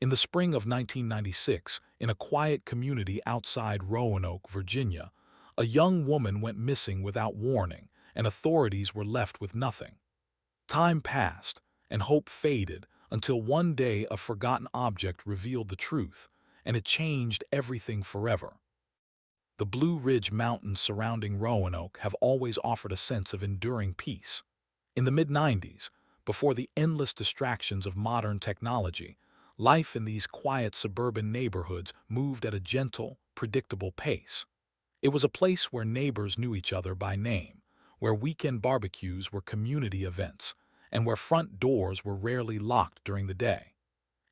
In the spring of 1996, in a quiet community outside Roanoke, Virginia, a young woman went missing without warning, and authorities were left with nothing. Time passed, and hope faded until one day a forgotten object revealed the truth, and it changed everything forever. The Blue Ridge Mountains surrounding Roanoke have always offered a sense of enduring peace. In the mid-90s, before the endless distractions of modern technology, life in these quiet suburban neighborhoods moved at a gentle, predictable pace. It was a place where neighbors knew each other by name, where weekend barbecues were community events, and where front doors were rarely locked during the day.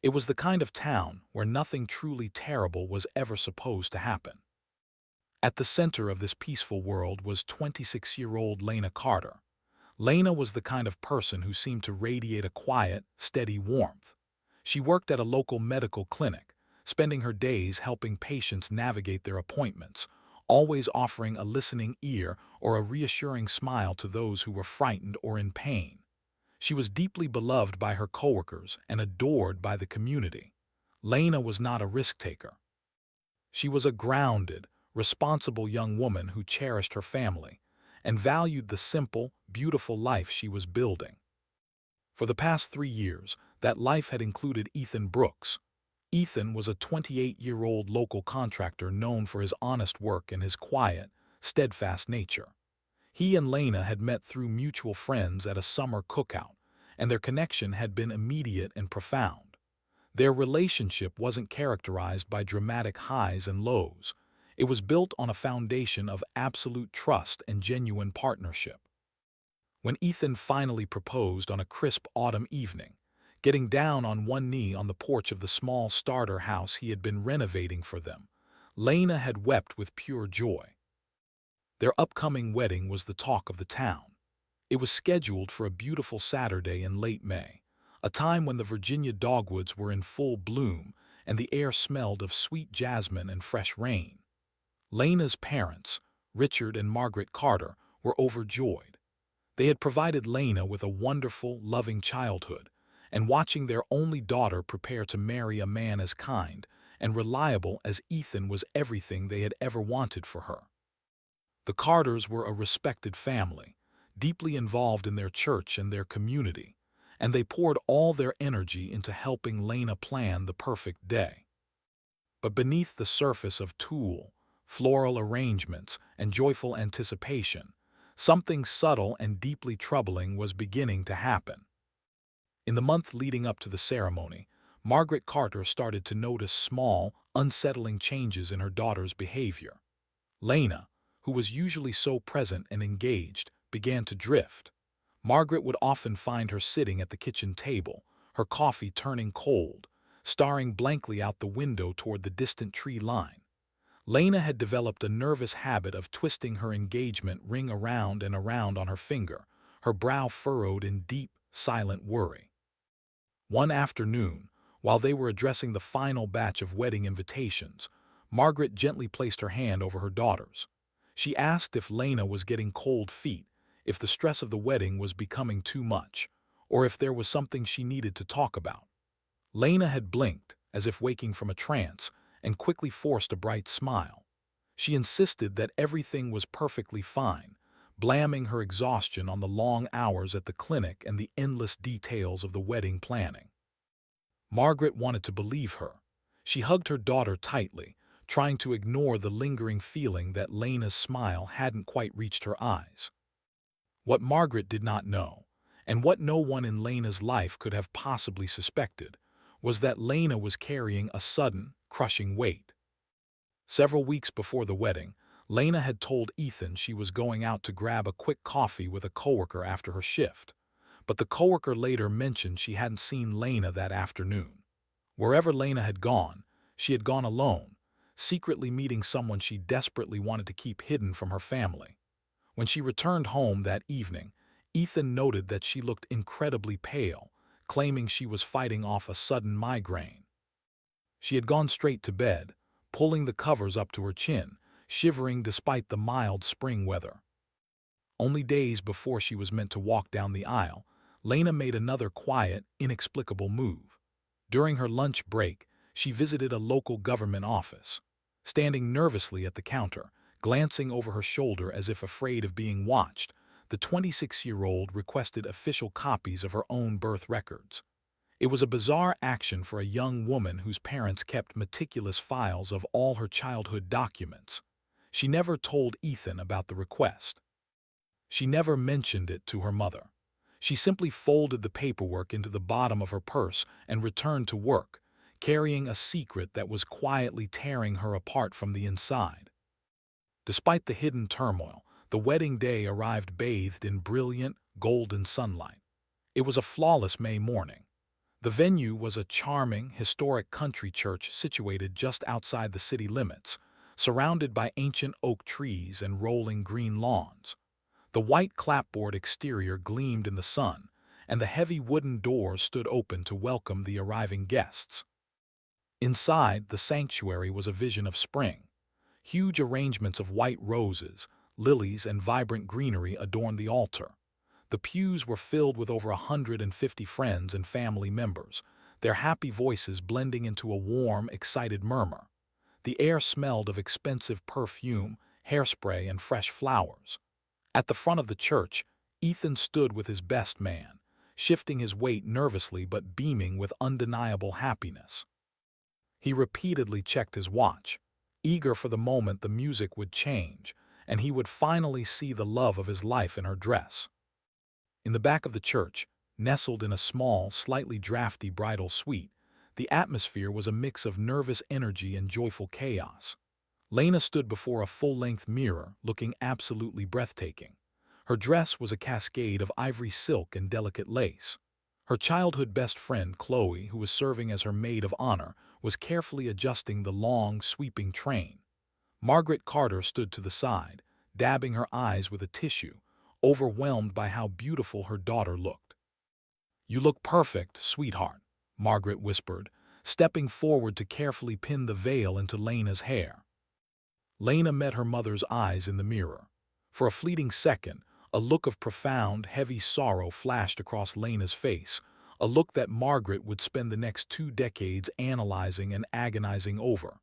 It was the kind of town where nothing truly terrible was ever supposed to happen. At the center of this peaceful world was 26-year-old Lena Carter. Lena was the kind of person who seemed to radiate a quiet, steady warmth. She worked at a local medical clinic, spending her days helping patients navigate their appointments, always offering a listening ear or a reassuring smile to those who were frightened or in pain. She was deeply beloved by her coworkers and adored by the community. Lena was not a risk-taker. She was a grounded, responsible young woman who cherished her family and valued the simple, beautiful life she was building. For the past 3 years, that life had included Ethan Brooks. Ethan was a 28-year-old local contractor known for his honest work and his quiet, steadfast nature. He and Lena had met through mutual friends at a summer cookout, and their connection had been immediate and profound. Their relationship wasn't characterized by dramatic highs and lows. It was built on a foundation of absolute trust and genuine partnership. When Ethan finally proposed on a crisp autumn evening, getting down on one knee on the porch of the small starter house he had been renovating for them, Lena had wept with pure joy. Their upcoming wedding was the talk of the town. It was scheduled for a beautiful Saturday in late May, a time when the Virginia dogwoods were in full bloom and the air smelled of sweet jasmine and fresh rain. Lena's parents, Richard and Margaret Carter, were overjoyed. They had provided Lena with a wonderful, loving childhood, and watching their only daughter prepare to marry a man as kind and reliable as Ethan was everything they had ever wanted for her. The Carters were a respected family, deeply involved in their church and their community, and they poured all their energy into helping Lena plan the perfect day. But beneath the surface of tulle, floral arrangements, and joyful anticipation, something subtle and deeply troubling was beginning to happen. In the month leading up to the ceremony, Margaret Carter started to notice small, unsettling changes in her daughter's behavior. Lena, who was usually so present and engaged, began to drift. Margaret would often find her sitting at the kitchen table, her coffee turning cold, staring blankly out the window toward the distant tree line. Lena had developed a nervous habit of twisting her engagement ring around and around on her finger, her brow furrowed in deep, silent worry. One afternoon, while they were addressing the final batch of wedding invitations, Margaret gently placed her hand over her daughter's. She asked if Lena was getting cold feet, if the stress of the wedding was becoming too much, or if there was something she needed to talk about. Lena had blinked, as if waking from a trance, and quickly forced a bright smile. She insisted that everything was perfectly fine, blaming her exhaustion on the long hours at the clinic and the endless details of the wedding planning. Margaret wanted to believe her. She hugged her daughter tightly, trying to ignore the lingering feeling that Lena's smile hadn't quite reached her eyes. What Margaret did not know, and what no one in Lena's life could have possibly suspected, was that Lena was carrying a sudden, crushing weight. Several weeks before the wedding, Lena had told Ethan she was going out to grab a quick coffee with a coworker after her shift, but the coworker later mentioned she hadn't seen Lena that afternoon. Wherever Lena had gone, she had gone alone, secretly meeting someone she desperately wanted to keep hidden from her family. When she returned home that evening, Ethan noted that she looked incredibly pale, claiming she was fighting off a sudden migraine. She had gone straight to bed, pulling the covers up to her chin, shivering despite the mild spring weather. Only days before she was meant to walk down the aisle, Lena made another quiet, inexplicable move. During her lunch break, she visited a local government office. Standing nervously at the counter, glancing over her shoulder as if afraid of being watched, the 26-year-old requested official copies of her own birth records. It was a bizarre action for a young woman whose parents kept meticulous files of all her childhood documents. She never told Ethan about the request. She never mentioned it to her mother. She simply folded the paperwork into the bottom of her purse and returned to work, carrying a secret that was quietly tearing her apart from the inside. Despite the hidden turmoil, the wedding day arrived bathed in brilliant, golden sunlight. It was a flawless May morning. The venue was a charming, historic country church situated just outside the city limits, surrounded by ancient oak trees and rolling green lawns. The white clapboard exterior gleamed in the sun, and the heavy wooden doors stood open to welcome the arriving guests. Inside, the sanctuary was a vision of spring. Huge arrangements of white roses, lilies, and vibrant greenery adorned the altar. The pews were filled with over 150 friends and family members, their happy voices blending into a warm, excited murmur. The air smelled of expensive perfume, hairspray, and fresh flowers. At the front of the church, Ethan stood with his best man, shifting his weight nervously but beaming with undeniable happiness. He repeatedly checked his watch, eager for the moment the music would change, and he would finally see the love of his life in her dress. In the back of the church, nestled in a small, slightly drafty bridal suite, the atmosphere was a mix of nervous energy and joyful chaos. Lena stood before a full-length mirror, looking absolutely breathtaking. Her dress was a cascade of ivory silk and delicate lace. Her childhood best friend, Chloe, who was serving as her maid of honor, was carefully adjusting the long, sweeping train. Margaret Carter stood to the side, dabbing her eyes with a tissue, overwhelmed by how beautiful her daughter looked. "You look perfect, sweetheart," Margaret whispered, stepping forward to carefully pin the veil into Lena's hair. Lena met her mother's eyes in the mirror. For a fleeting second, a look of profound, heavy sorrow flashed across Lena's face, a look that Margaret would spend the next 2 decades analyzing and agonizing over.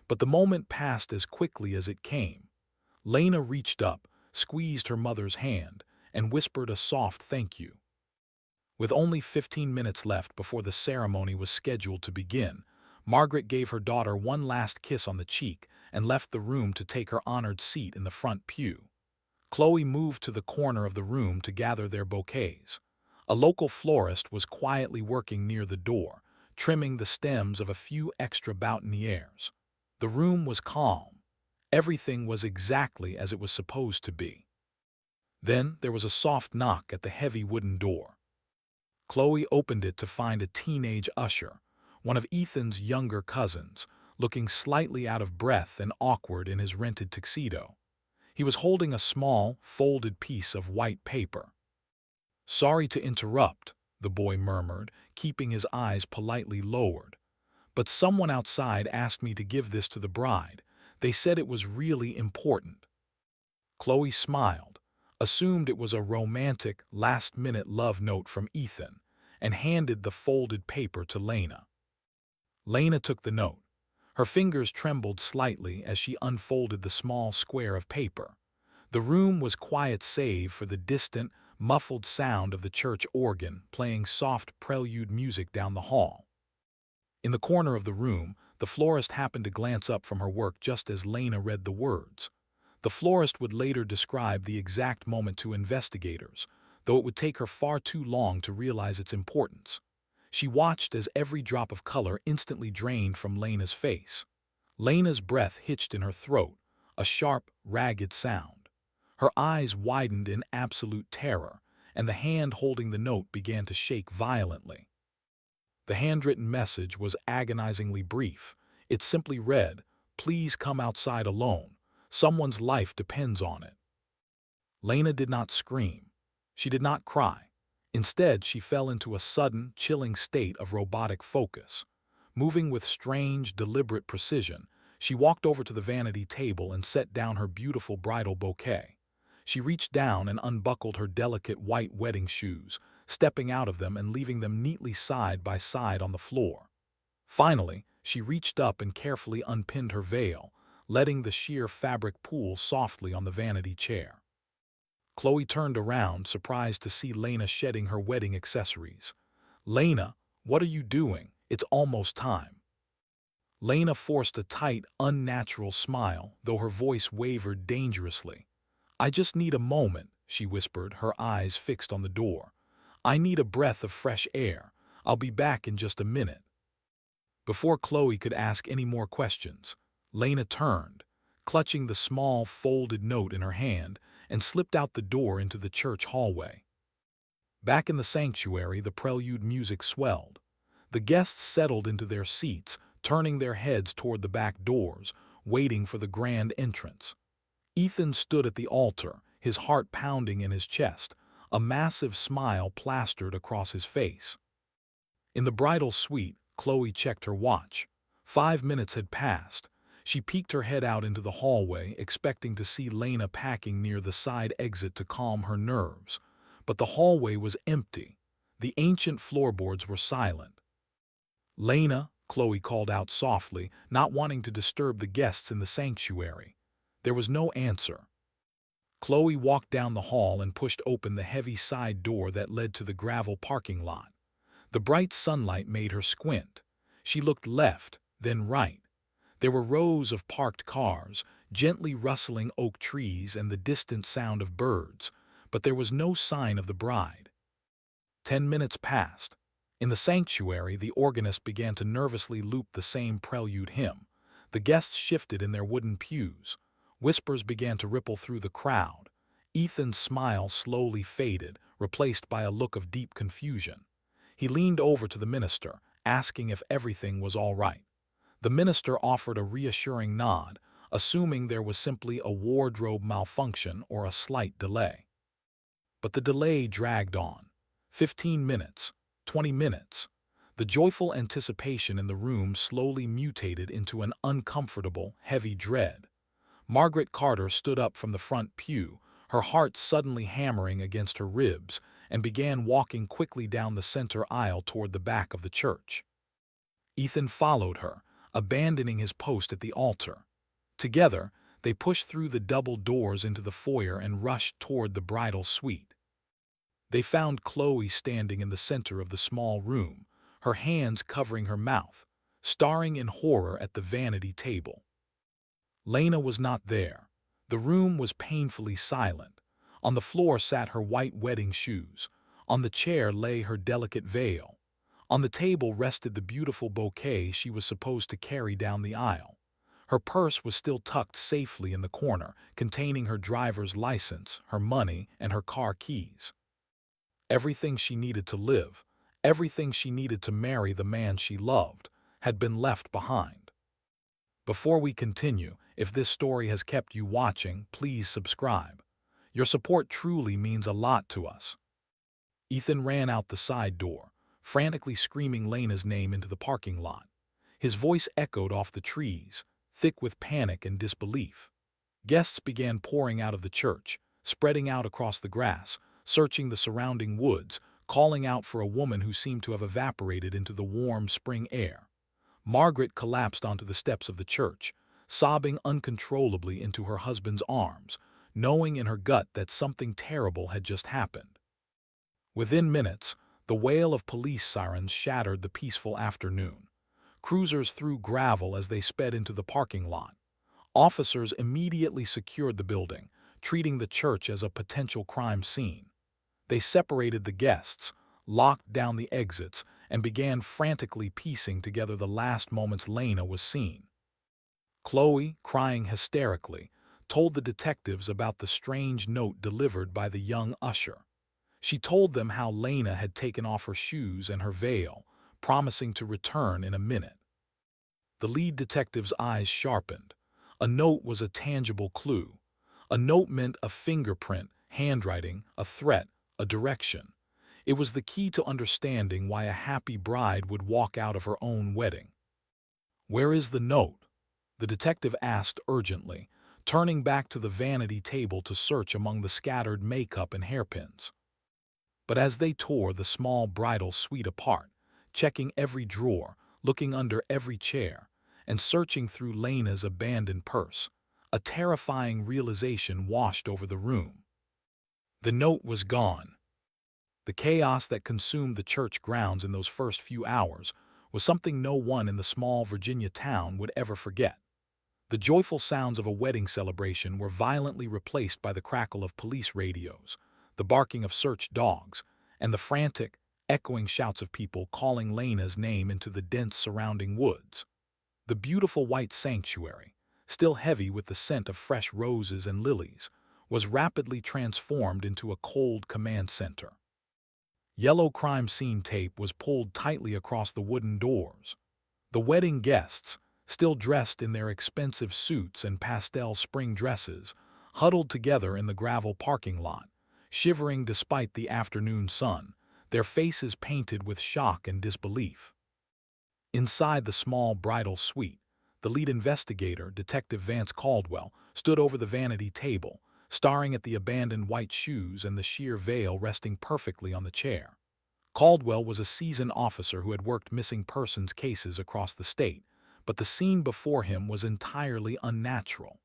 But the moment passed as quickly as it came. Lena reached up, squeezed her mother's hand, and whispered a soft thank you. With only 15 minutes left before the ceremony was scheduled to begin, Margaret gave her daughter one last kiss on the cheek and left the room to take her honored seat in the front pew. Chloe moved to the corner of the room to gather their bouquets. A local florist was quietly working near the door, trimming the stems of a few extra boutonnieres. The room was calm. Everything was exactly as it was supposed to be. Then there was a soft knock at the heavy wooden door. Chloe opened it to find a teenage usher, one of Ethan's younger cousins, looking slightly out of breath and awkward in his rented tuxedo. He was holding a small, folded piece of white paper. "Sorry to interrupt," the boy murmured, keeping his eyes politely lowered. "But someone outside asked me to give this to the bride. They said it was really important." Chloe smiled, assumed it was a romantic, last-minute love note from Ethan, and handed the folded paper to Lena. Lena took the note. Her fingers trembled slightly as she unfolded the small square of paper. The room was quiet save for the distant, muffled sound of the church organ playing soft prelude music down the hall. In the corner of the room, the florist happened to glance up from her work just as Lena read the words. The florist would later describe the exact moment to investigators, though it would take her far too long to realize its importance. She watched as every drop of color instantly drained from Lena's face. Lena's breath hitched in her throat, a sharp, ragged sound. Her eyes widened in absolute terror, and the hand holding the note began to shake violently. The handwritten message was agonizingly brief. It simply read, "Please come outside alone. Someone's life depends on it." Lena did not scream. She did not cry. Instead, she fell into a sudden, chilling state of robotic focus. Moving with strange, deliberate precision, she walked over to the vanity table and set down her beautiful bridal bouquet. She reached down and unbuckled her delicate white wedding shoes, stepping out of them and leaving them neatly side by side on the floor. Finally, she reached up and carefully unpinned her veil, letting the sheer fabric pool softly on the vanity chair. Chloe turned around, surprised to see Lena shedding her wedding accessories. "Lena, what are you doing? It's almost time." Lena forced a tight, unnatural smile, though her voice wavered dangerously. "I just need a moment," she whispered, her eyes fixed on the door. "I need a breath of fresh air. I'll be back in just a minute." Before Chloe could ask any more questions, Lena turned, clutching the small, folded note in her hand, and slipped out the door into the church hallway. Back in the sanctuary, the prelude music swelled. The guests settled into their seats, turning their heads toward the back doors, waiting for the grand entrance. Ethan stood at the altar, his heart pounding in his chest, a massive smile plastered across his face. In the bridal suite, Chloe checked her watch. 5 minutes had passed. She peeked her head out into the hallway, expecting to see Lena packing near the side exit to calm her nerves. But the hallway was empty. The ancient floorboards were silent. "Lena," Chloe called out softly, not wanting to disturb the guests in the sanctuary. There was no answer. Chloe walked down the hall and pushed open the heavy side door that led to the gravel parking lot. The bright sunlight made her squint. She looked left, then right. There were rows of parked cars, gently rustling oak trees, and the distant sound of birds, but there was no sign of the bride. 10 minutes passed. In the sanctuary, the organist began to nervously loop the same prelude hymn. The guests shifted in their wooden pews. Whispers began to ripple through the crowd. Ethan's smile slowly faded, replaced by a look of deep confusion. He leaned over to the minister, asking if everything was all right. The minister offered a reassuring nod, assuming there was simply a wardrobe malfunction or a slight delay. But the delay dragged on. 15 minutes, 20 minutes. The joyful anticipation in the room slowly mutated into an uncomfortable, heavy dread. Margaret Carter stood up from the front pew, her heart suddenly hammering against her ribs, and began walking quickly down the center aisle toward the back of the church. Ethan followed her, abandoning his post at the altar. Together, they pushed through the double doors into the foyer and rushed toward the bridal suite. They found Chloe standing in the center of the small room, her hands covering her mouth, staring in horror at the vanity table. Lena was not there. The room was painfully silent. On the floor sat her white wedding shoes. On the chair lay her delicate veil. On the table rested the beautiful bouquet she was supposed to carry down the aisle. Her purse was still tucked safely in the corner, containing her driver's license, her money, and her car keys. Everything she needed to live, everything she needed to marry the man she loved, had been left behind. Before we continue, if this story has kept you watching, please subscribe. Your support truly means a lot to us. Ethan ran out the side door, frantically screaming Lena's name into the parking lot. His voice echoed off the trees, thick with panic and disbelief. Guests began pouring out of the church, spreading out across the grass, searching the surrounding woods, calling out for a woman who seemed to have evaporated into the warm spring air. Margaret collapsed onto the steps of the church, sobbing uncontrollably into her husband's arms, knowing in her gut that something terrible had just happened. Within minutes, the wail of police sirens shattered the peaceful afternoon. Cruisers threw gravel as they sped into the parking lot. Officers immediately secured the building, treating the church as a potential crime scene. They separated the guests, locked down the exits, and began frantically piecing together the last moments Lena was seen. Chloe, crying hysterically, told the detectives about the strange note delivered by the young usher. She told them how Lena had taken off her shoes and her veil, promising to return in a minute. The lead detective's eyes sharpened. A note was a tangible clue. A note meant a fingerprint, handwriting, a threat, a direction. It was the key to understanding why a happy bride would walk out of her own wedding. "Where is the note?" the detective asked urgently, turning back to the vanity table to search among the scattered makeup and hairpins. But as they tore the small bridal suite apart, checking every drawer, looking under every chair, and searching through Lena's abandoned purse. A terrifying realization washed over the room. The note was gone. The chaos that consumed the church grounds in those first few hours was something no one in the small Virginia town would ever forget. The joyful sounds of a wedding celebration were violently replaced by the crackle of police radios, the barking of search dogs, and the frantic, echoing shouts of people calling Lena's name into the dense surrounding woods. The beautiful white sanctuary, still heavy with the scent of fresh roses and lilies, was rapidly transformed into a cold command center. Yellow crime scene tape was pulled tightly across the wooden doors. The wedding guests, still dressed in their expensive suits and pastel spring dresses, huddled together in the gravel parking lot, shivering despite the afternoon sun, their faces painted with shock and disbelief. Inside the small bridal suite, the lead investigator, Detective Vance Caldwell, stood over the vanity table, staring at the abandoned white shoes and the sheer veil resting perfectly on the chair. Caldwell was a seasoned officer who had worked missing persons cases across the state, but the scene before him was entirely unnatural.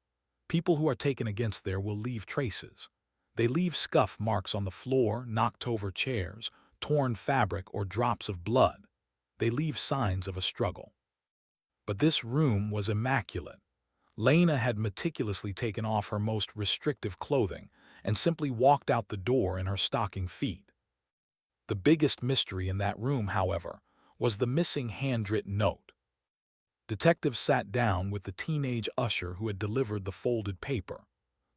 People who are taken against there will leave traces. They leave scuff marks on the floor, knocked-over chairs, torn fabric, or drops of blood. They leave signs of a struggle. But this room was immaculate. Lena had meticulously taken off her most restrictive clothing and simply walked out the door in her stocking feet. The biggest mystery in that room, however, was the missing handwritten note. Detectives sat down with the teenage usher who had delivered the folded paper.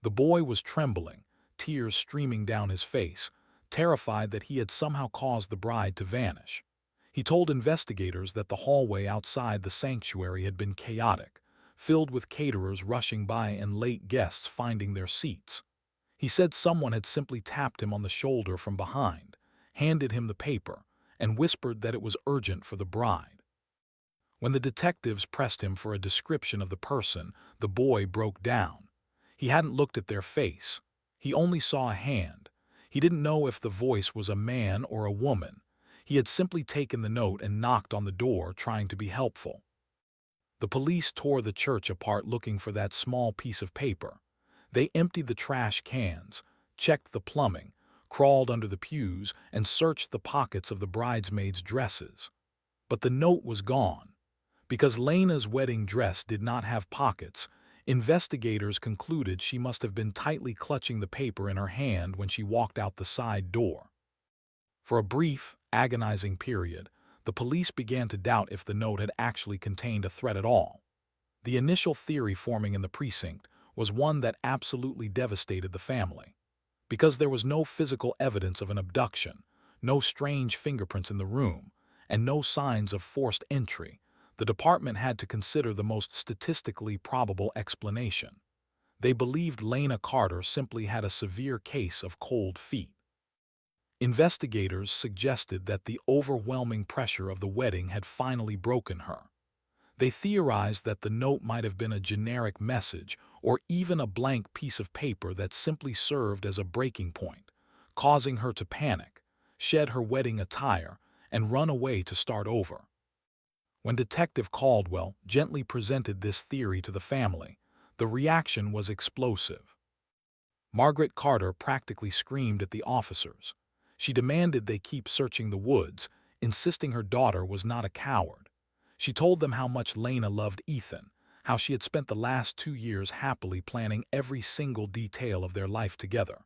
The boy was trembling, tears streaming down his face, terrified that he had somehow caused the bride to vanish. He told investigators that the hallway outside the sanctuary had been chaotic, filled with caterers rushing by and late guests finding their seats. He said someone had simply tapped him on the shoulder from behind, handed him the paper, and whispered that it was urgent for the bride. When the detectives pressed him for a description of the person, the boy broke down. He hadn't looked at their face. He only saw a hand. He didn't know if the voice was a man or a woman. He had simply taken the note and knocked on the door, trying to be helpful. The police tore the church apart looking for that small piece of paper. They emptied the trash cans, checked the plumbing, crawled under the pews, and searched the pockets of the bridesmaids' dresses. But the note was gone. Because Lena's wedding dress did not have pockets, investigators concluded she must have been tightly clutching the paper in her hand when she walked out the side door. For a brief, agonizing period, the police began to doubt if the note had actually contained a threat at all. The initial theory forming in the precinct was one that absolutely devastated the family. Because there was no physical evidence of an abduction, no strange fingerprints in the room, and no signs of forced entry, the department had to consider the most statistically probable explanation. They believed Lena Carter simply had a severe case of cold feet. Investigators suggested that the overwhelming pressure of the wedding had finally broken her. They theorized that the note might have been a generic message or even a blank piece of paper that simply served as a breaking point, causing her to panic, shed her wedding attire, and run away to start over. When Detective Caldwell gently presented this theory to the family, the reaction was explosive. Margaret Carter practically screamed at the officers. She demanded they keep searching the woods, insisting her daughter was not a coward. She told them how much Lena loved Ethan, how she had spent the last 2 years happily planning every single detail of their life together.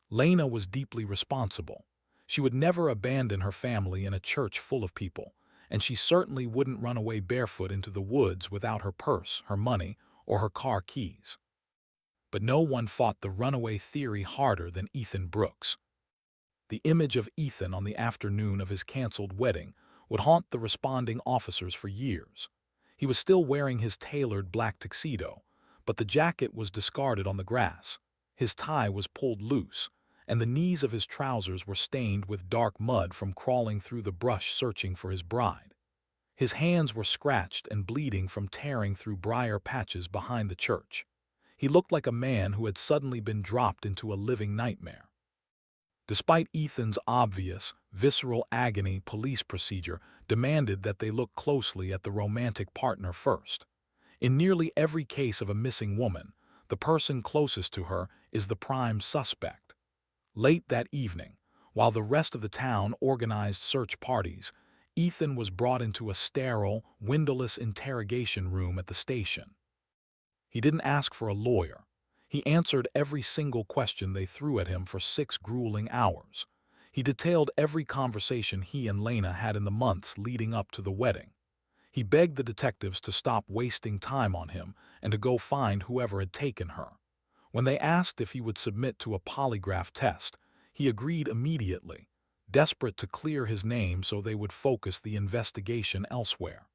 Lena was deeply responsible. She would never abandon her family in a church full of people, and she certainly wouldn't run away barefoot into the woods without her purse, her money, or her car keys. But no one fought the runaway theory harder than Ethan Brooks. The image of Ethan on the afternoon of his canceled wedding would haunt the responding officers for years. He was still wearing his tailored black tuxedo, but the jacket was discarded on the grass. His tie was pulled loose, and the knees of his trousers were stained with dark mud from crawling through the brush searching for his bride. His hands were scratched and bleeding from tearing through briar patches behind the church. He looked like a man who had suddenly been dropped into a living nightmare. Despite Ethan's obvious, visceral agony police procedure demanded that they look closely at the romantic partner first. In nearly every case of a missing woman, the person closest to her is the prime suspect. Late that evening, while the rest of the town organized search parties, Ethan was brought into a sterile, windowless interrogation room at the station. He didn't ask for a lawyer. He answered every single question they threw at him for 6 grueling hours. He detailed every conversation he and Lena had in the months leading up to the wedding. He begged the detectives to stop wasting time on him and to go find whoever had taken her. When they asked if he would submit to a polygraph test, he agreed immediately, desperate to clear his name so they would focus the investigation elsewhere.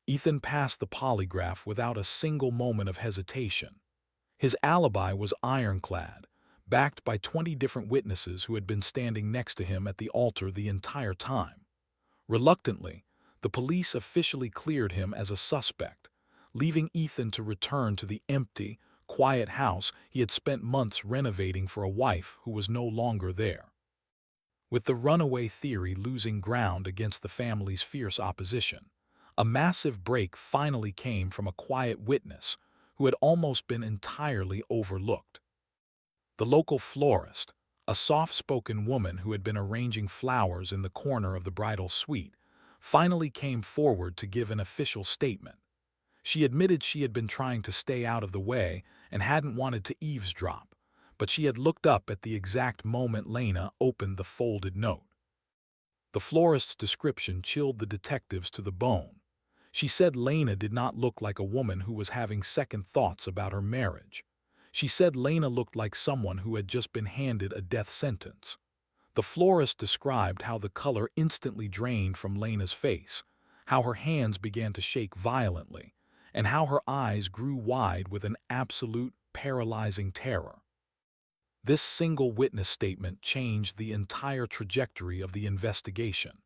Ethan passed the polygraph without a single moment of hesitation. His alibi was ironclad, backed by 20 different witnesses who had been standing next to him at the altar the entire time. Reluctantly, the police officially cleared him as a suspect, leaving Ethan to return to the empty, quiet house he had spent months renovating for a wife who was no longer there. With the runaway theory losing ground against the family's fierce opposition, a massive break finally came from a quiet witness who had almost been entirely overlooked. The local florist, a soft-spoken woman who had been arranging flowers in the corner of the bridal suite, finally came forward to give an official statement. She admitted she had been trying to stay out of the way and hadn't wanted to eavesdrop, but she had looked up at the exact moment Lena opened the folded note. The florist's description chilled the detectives to the bone. She said Lena did not look like a woman who was having second thoughts about her marriage. She said Lena looked like someone who had just been handed a death sentence. The florist described how the color instantly drained from Lena's face, how her hands began to shake violently, and how her eyes grew wide with an absolute, paralyzing terror. This single witness statement changed the entire trajectory of the investigation.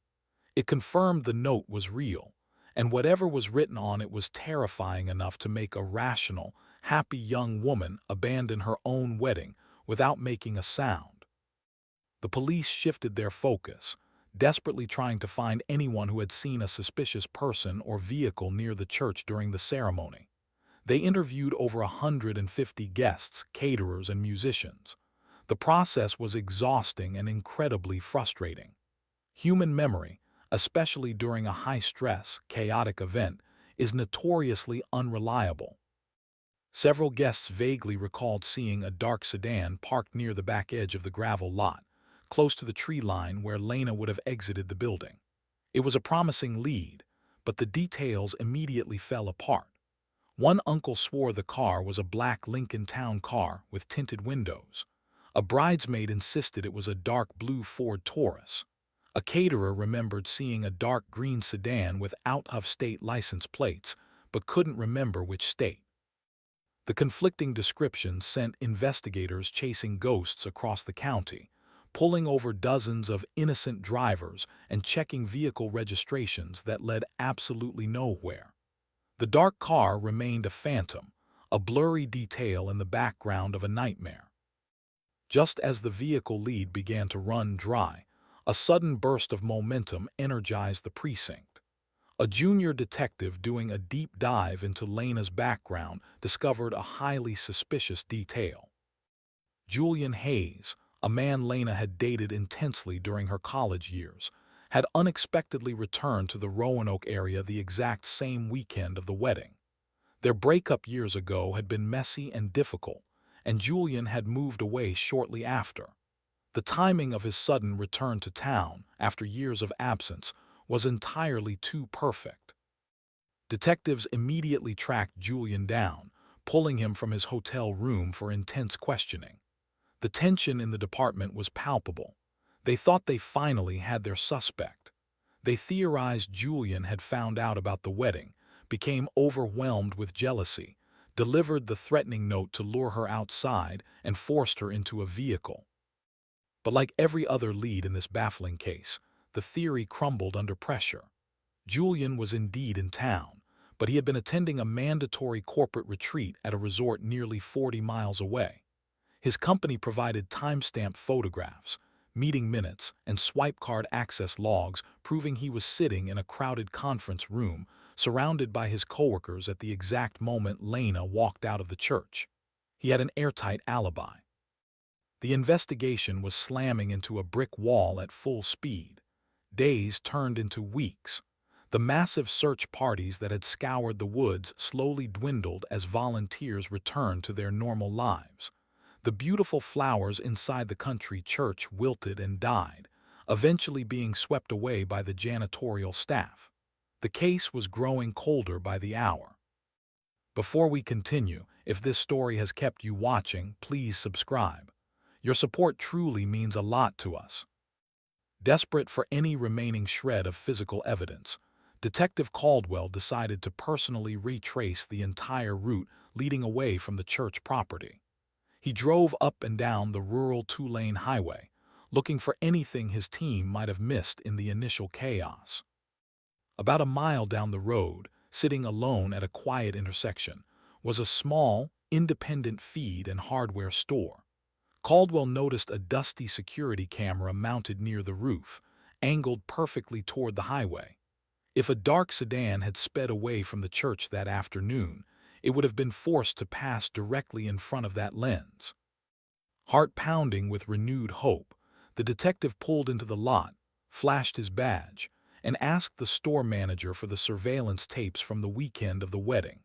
It confirmed the note was real, and whatever was written on it was terrifying enough to make a rational, happy young woman abandon her own wedding without making a sound. The police shifted their focus, desperately trying to find anyone who had seen a suspicious person or vehicle near the church during the ceremony. They interviewed over 150 guests, caterers, and musicians. The process was exhausting and incredibly frustrating. Human memory, especially during a high-stress, chaotic event, is notoriously unreliable. Several guests vaguely recalled seeing a dark sedan parked near the back edge of the gravel lot, close to the tree line where Lena would have exited the building. It was a promising lead, but the details immediately fell apart. One uncle swore the car was a black Lincoln Town car with tinted windows. A bridesmaid insisted it was a dark blue Ford Taurus. A caterer remembered seeing a dark green sedan with out-of-state license plates, but couldn't remember which state. The conflicting descriptions sent investigators chasing ghosts across the county, pulling over dozens of innocent drivers and checking vehicle registrations that led absolutely nowhere. The dark car remained a phantom, a blurry detail in the background of a nightmare. Just as the vehicle lead began to run dry, a sudden burst of momentum energized the precinct. A junior detective doing a deep dive into Lena's background discovered a highly suspicious detail. Julian Hayes, a man Lena had dated intensely during her college years, had unexpectedly returned to the Roanoke area the exact same weekend of the wedding. Their breakup years ago had been messy and difficult, and Julian had moved away shortly after. The timing of his sudden return to town, after years of absence, was entirely too perfect. Detectives immediately tracked Julian down, pulling him from his hotel room for intense questioning. The tension in the department was palpable. They thought they finally had their suspect. They theorized Julian had found out about the wedding, became overwhelmed with jealousy, delivered the threatening note to lure her outside, and forced her into a vehicle. But like every other lead in this baffling case, the theory crumbled under pressure. Julian was indeed in town, but he had been attending a mandatory corporate retreat at a resort nearly 40 miles away. His company provided time-stamped photographs, meeting minutes, and swipe card access logs proving he was sitting in a crowded conference room, surrounded by his coworkers at the exact moment Lena walked out of the church. He had an airtight alibi. The investigation was slamming into a brick wall at full speed. Days turned into weeks. The massive search parties that had scoured the woods slowly dwindled as volunteers returned to their normal lives. The beautiful flowers inside the country church wilted and died, eventually being swept away by the janitorial staff. The case was growing colder by the hour. Before we continue, if this story has kept you watching, please subscribe. Your support truly means a lot to us. Desperate for any remaining shred of physical evidence, Detective Caldwell decided to personally retrace the entire route leading away from the church property. He drove up and down the rural two-lane highway, looking for anything his team might have missed in the initial chaos. About a mile down the road, sitting alone at a quiet intersection, was a small, independent feed and hardware store. Caldwell noticed a dusty security camera mounted near the roof, angled perfectly toward the highway. If a dark sedan had sped away from the church that afternoon, it would have been forced to pass directly in front of that lens. Heart pounding with renewed hope, the detective pulled into the lot, flashed his badge, and asked the store manager for the surveillance tapes from the weekend of the wedding.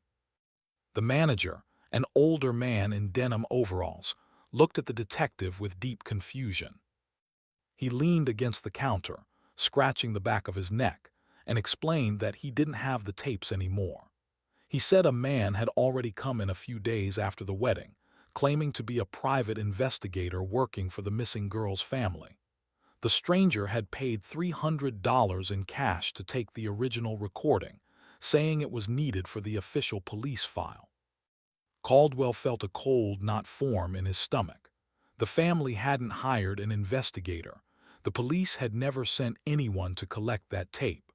The manager, an older man in denim overalls, looked at the detective with deep confusion. He leaned against the counter, scratching the back of his neck, and explained that he didn't have the tapes anymore. He said a man had already come in a few days after the wedding, claiming to be a private investigator working for the missing girl's family. The stranger had paid $300 in cash to take the original recording, saying it was needed for the official police file. Caldwell felt a cold knot form in his stomach. The family hadn't hired an investigator. The police had never sent anyone to collect that tape.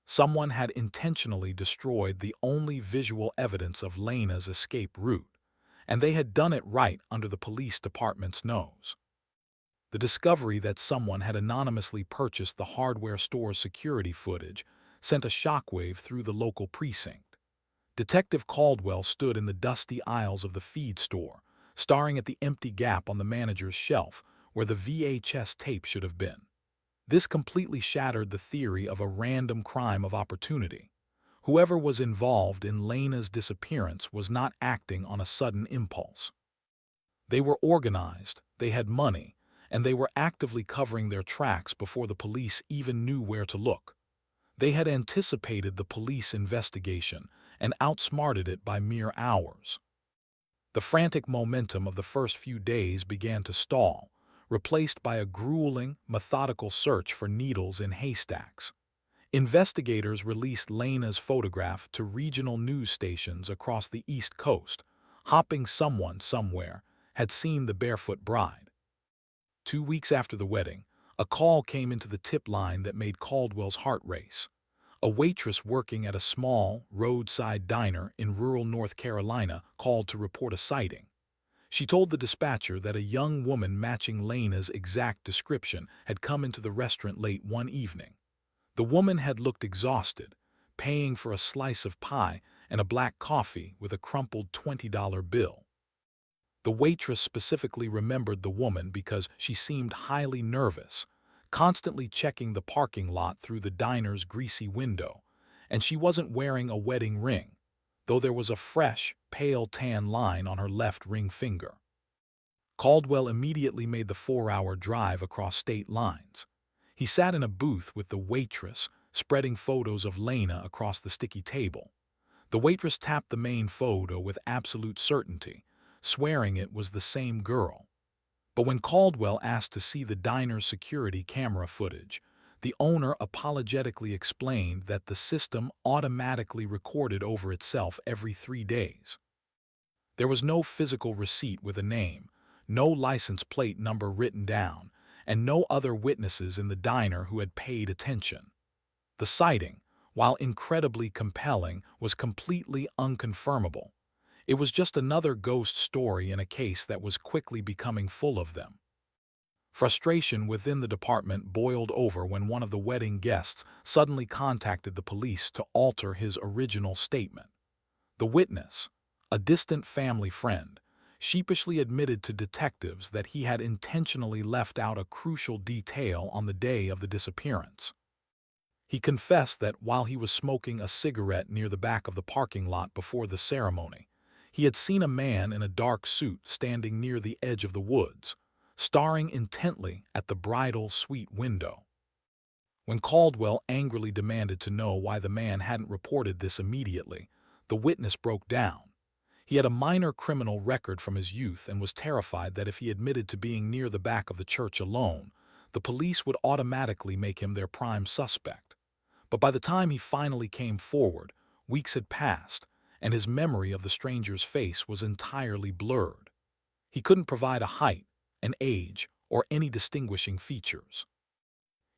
Someone had intentionally destroyed the only visual evidence of Lena's escape route, and they had done it right under the police department's nose. The discovery that someone had anonymously purchased the hardware store's security footage sent a shockwave through the local precinct. Detective Caldwell stood in the dusty aisles of the feed store, staring at the empty gap on the manager's shelf where the VHS tape should have been. This completely shattered the theory of a random crime of opportunity. Whoever was involved in Lena's disappearance was not acting on a sudden impulse. They were organized, they had money, and they were actively covering their tracks before the police even knew where to look. They had anticipated the police investigation and outsmarted it by mere hours. The frantic momentum of the first few days began to stall, replaced by a grueling, methodical search for needles in haystacks. Investigators released Lena's photograph to regional news stations across the East Coast, hoping someone somewhere had seen the barefoot bride. 2 weeks after the wedding, a call came into the tip line that made Caldwell's heart race. A waitress working at a small, roadside diner in rural North Carolina called to report a sighting. She told the dispatcher that a young woman matching Lena's exact description had come into the restaurant late one evening. The woman had looked exhausted, paying for a slice of pie and a black coffee with a crumpled $20 bill. The waitress specifically remembered the woman because she seemed highly nervous, constantly checking the parking lot through the diner's greasy window, and she wasn't wearing a wedding ring, though there was a fresh, pale tan line on her left ring finger. Caldwell immediately made the 4-hour drive across state lines. He sat in a booth with the waitress, spreading photos of Lena across the sticky table. The waitress tapped the main photo with absolute certainty, swearing it was the same girl. But when Caldwell asked to see the diner's security camera footage, the owner apologetically explained that the system automatically recorded over itself every 3 days. There was no physical receipt with a name, no license plate number written down, and no other witnesses in the diner who had paid attention. The sighting, while incredibly compelling, was completely unconfirmable. It was just another ghost story in a case that was quickly becoming full of them. Frustration within the department boiled over when one of the wedding guests suddenly contacted the police to alter his original statement. The witness, a distant family friend, sheepishly admitted to detectives that he had intentionally left out a crucial detail on the day of the disappearance. He confessed that while he was smoking a cigarette near the back of the parking lot before the ceremony, he had seen a man in a dark suit standing near the edge of the woods, staring intently at the bridal suite window. When Caldwell angrily demanded to know why the man hadn't reported this immediately, the witness broke down. He had a minor criminal record from his youth and was terrified that if he admitted to being near the back of the church alone, the police would automatically make him their prime suspect. But by the time he finally came forward, weeks had passed, and his memory of the stranger's face was entirely blurred. He couldn't provide a height, an age, or any distinguishing features.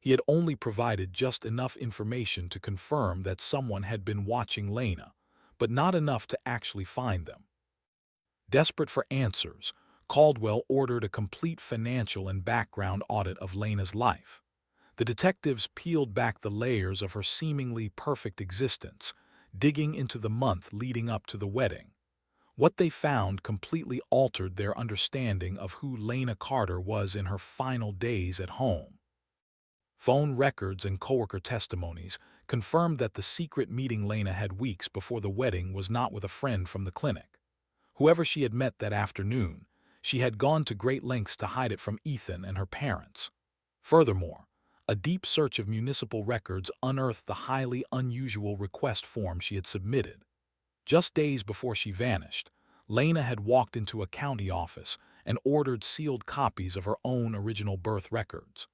He had only provided just enough information to confirm that someone had been watching Lena, but not enough to actually find them. Desperate for answers, Caldwell ordered a complete financial and background audit of Lena's life. The detectives peeled back the layers of her seemingly perfect existence, digging into the month leading up to the wedding. What they found completely altered their understanding of who Lena Carter was in her final days at home. Phone records and coworker testimonies confirmed that the secret meeting Lena had weeks before the wedding was not with a friend from the clinic. Whoever she had met that afternoon, she had gone to great lengths to hide it from Ethan and her parents. Furthermore, a deep search of municipal records unearthed the highly unusual request form she had submitted. Just days before she vanished, Lena had walked into a county office and ordered sealed copies of her own original birth records.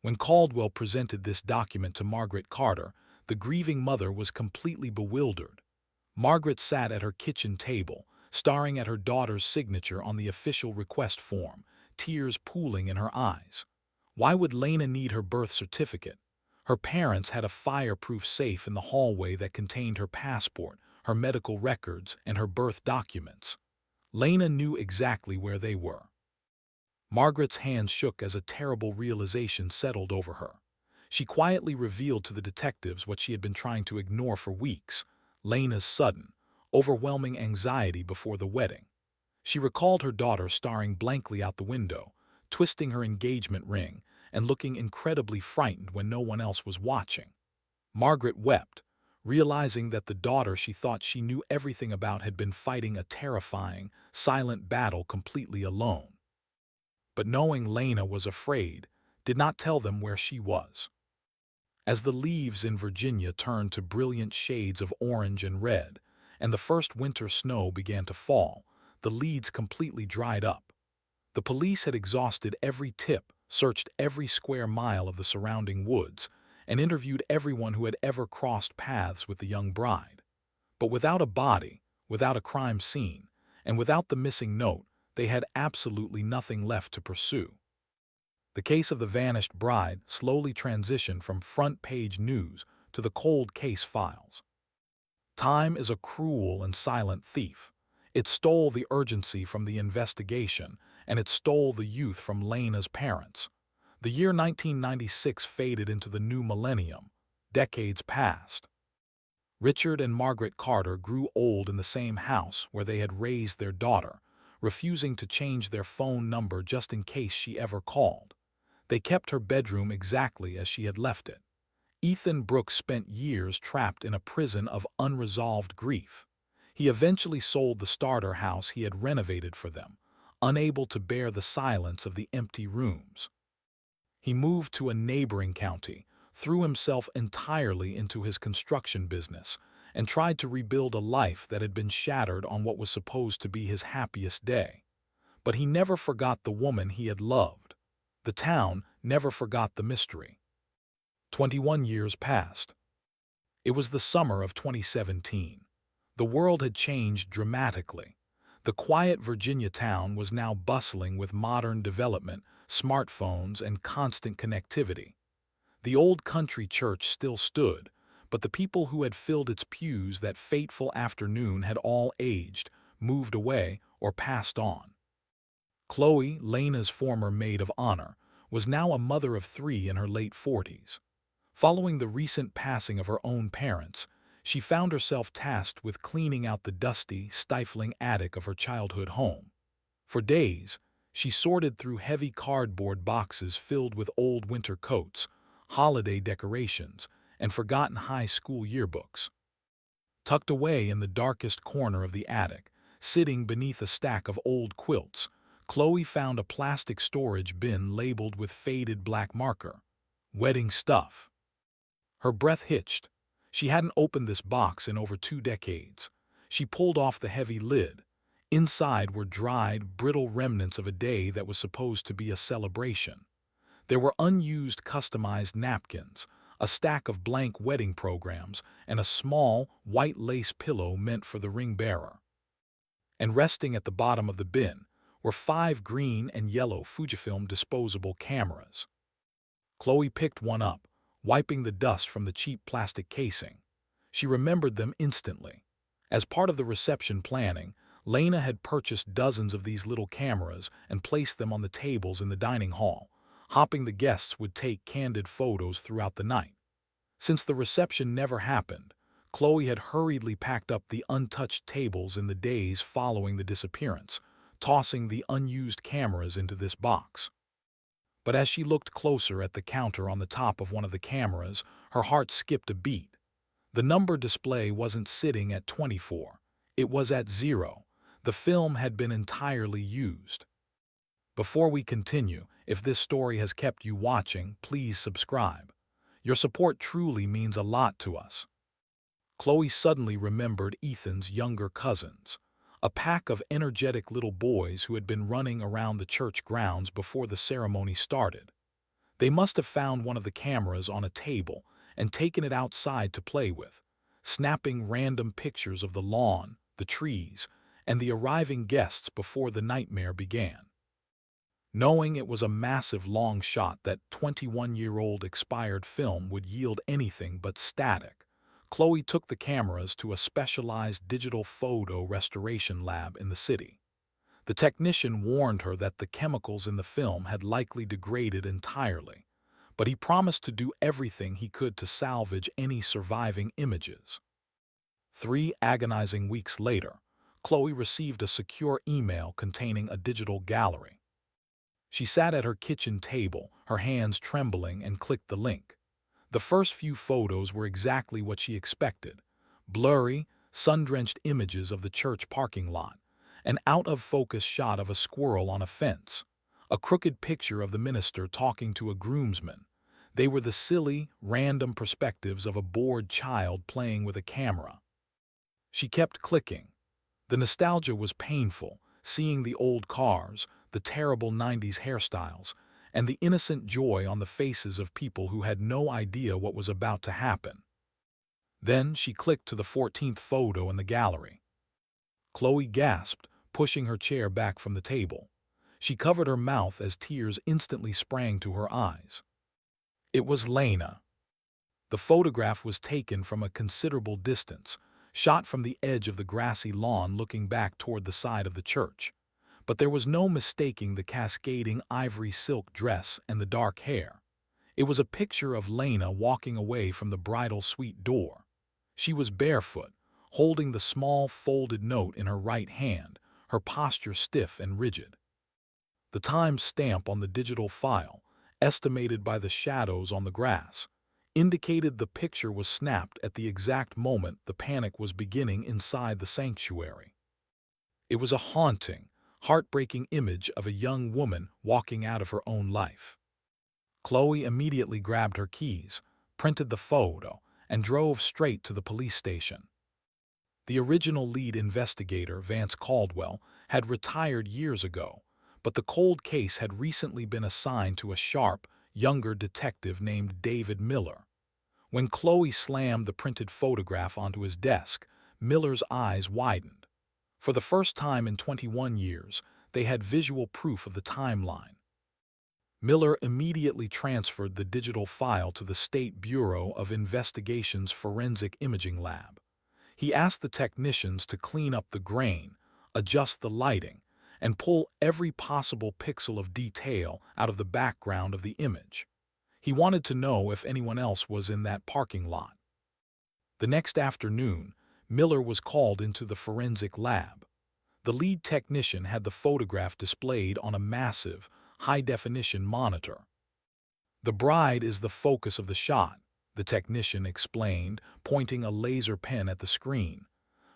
When Caldwell presented this document to Margaret Carter, the grieving mother was completely bewildered. Margaret sat at her kitchen table, staring at her daughter's signature on the official request form, tears pooling in her eyes. Why would Lena need her birth certificate? Her parents had a fireproof safe in the hallway that contained her passport, her medical records, and her birth documents. Lena knew exactly where they were. Margaret's hands shook as a terrible realization settled over her. She quietly revealed to the detectives what she had been trying to ignore for weeks: Lena's sudden, overwhelming anxiety before the wedding. She recalled her daughter staring blankly out the window, twisting her engagement ring, and looking incredibly frightened when no one else was watching. Margaret wept, realizing that the daughter she thought she knew everything about had been fighting a terrifying, silent battle completely alone. But knowing Lena was afraid did not tell them where she was. As the leaves in Virginia turned to brilliant shades of orange and red, and the first winter snow began to fall, the leads completely dried up. The police had exhausted every tip, searched every square mile of the surrounding woods, and interviewed everyone who had ever crossed paths with the young bride. But without a body, without a crime scene, and without the missing note, they had absolutely nothing left to pursue. The case of the vanished bride slowly transitioned from front-page news to the cold case files. Time is a cruel and silent thief. It stole the urgency from the investigation, and it stole the youth from Lena's parents. The year 1996 faded into the new millennium. Decades passed. Richard and Margaret Carter grew old in the same house where they had raised their daughter, refusing to change their phone number just in case she ever called. They kept her bedroom exactly as she had left it. Ethan Brooks spent years trapped in a prison of unresolved grief. He eventually sold the starter house he had renovated for them, unable to bear the silence of the empty rooms. He moved to a neighboring county, threw himself entirely into his construction business, and tried to rebuild a life that had been shattered on what was supposed to be his happiest day. But he never forgot the woman he had loved. The town never forgot the mystery. 21 years passed. It was the summer of 2017. The world had changed dramatically. The quiet Virginia town was now bustling with modern development, smartphones, and constant connectivity. The old country church still stood, but the people who had filled its pews that fateful afternoon had all aged, moved away, or passed on. Chloe, Lena's former maid of honor, was now a mother of three in her late 40s. Following the recent passing of her own parents, she found herself tasked with cleaning out the dusty, stifling attic of her childhood home. For days, she sorted through heavy cardboard boxes filled with old winter coats, holiday decorations, and forgotten high school yearbooks. Tucked away in the darkest corner of the attic, sitting beneath a stack of old quilts, Chloe found a plastic storage bin labeled with faded black marker, "Wedding Stuff." Her breath hitched. She hadn't opened this box in over 2 decades. She pulled off the heavy lid. Inside were dried, brittle remnants of a day that was supposed to be a celebration. There were unused customized napkins, a stack of blank wedding programs, and a small, white lace pillow meant for the ring bearer. And resting at the bottom of the bin were 5 green and yellow Fujifilm disposable cameras. Chloe picked one up, wiping the dust from the cheap plastic casing. She remembered them instantly. As part of the reception planning, Lena had purchased dozens of these little cameras and placed them on the tables in the dining hall, hoping the guests would take candid photos throughout the night. Since the reception never happened, Chloe had hurriedly packed up the untouched tables in the days following the disappearance, tossing the unused cameras into this box. But as she looked closer at the counter on the top of one of the cameras, her heart skipped a beat. The number display wasn't sitting at 24. It was at 0. The film had been entirely used. Before we continue, if this story has kept you watching, please subscribe. Your support truly means a lot to us. Chloe suddenly remembered Ethan's younger cousins, a pack of energetic little boys who had been running around the church grounds before the ceremony started. They must have found one of the cameras on a table and taken it outside to play with, snapping random pictures of the lawn, the trees, and the arriving guests before the nightmare began. Knowing it was a massive long shot that 21-year-old expired film would yield anything but static, Chloe took the cameras to a specialized digital photo restoration lab in the city. The technician warned her that the chemicals in the film had likely degraded entirely, but he promised to do everything he could to salvage any surviving images. 3 agonizing weeks later, Chloe received a secure email containing a digital gallery. She sat at her kitchen table, her hands trembling, and clicked the link. The first few photos were exactly what she expected: blurry, sun-drenched images of the church parking lot, an out-of-focus shot of a squirrel on a fence, a crooked picture of the minister talking to a groomsman. They were the silly, random perspectives of a bored child playing with a camera. She kept clicking. The nostalgia was painful, seeing the old cars, the terrible 90s hairstyles, and the innocent joy on the faces of people who had no idea what was about to happen. Then she clicked to the 14th photo in the gallery. Chloe gasped, pushing her chair back from the table. She covered her mouth as tears instantly sprang to her eyes. It was Lena. The photograph was taken from a considerable distance, shot from the edge of the grassy lawn looking back toward the side of the church. But there was no mistaking the cascading ivory silk dress and the dark hair. It was a picture of Lena walking away from the bridal suite door. She was barefoot, holding the small folded note in her right hand, her posture stiff and rigid. The time stamp on the digital file, estimated by the shadows on the grass, indicated the picture was snapped at the exact moment the panic was beginning inside the sanctuary. It was a haunting, heartbreaking image of a young woman walking out of her own life. Chloe immediately grabbed her keys, printed the photo, and drove straight to the police station. The original lead investigator, Vance Caldwell, had retired years ago, but the cold case had recently been assigned to a sharp, younger detective named David Miller. When Chloe slammed the printed photograph onto his desk, Miller's eyes widened. For the first time in 21 years, they had visual proof of the timeline. Miller immediately transferred the digital file to the State Bureau of Investigation's Forensic Imaging Lab. He asked the technicians to clean up the grain, adjust the lighting, and pull every possible pixel of detail out of the background of the image. He wanted to know if anyone else was in that parking lot. The next afternoon, Miller was called into the forensic lab. The lead technician had the photograph displayed on a massive, high-definition monitor. "The bride is the focus of the shot," the technician explained, pointing a laser pen at the screen.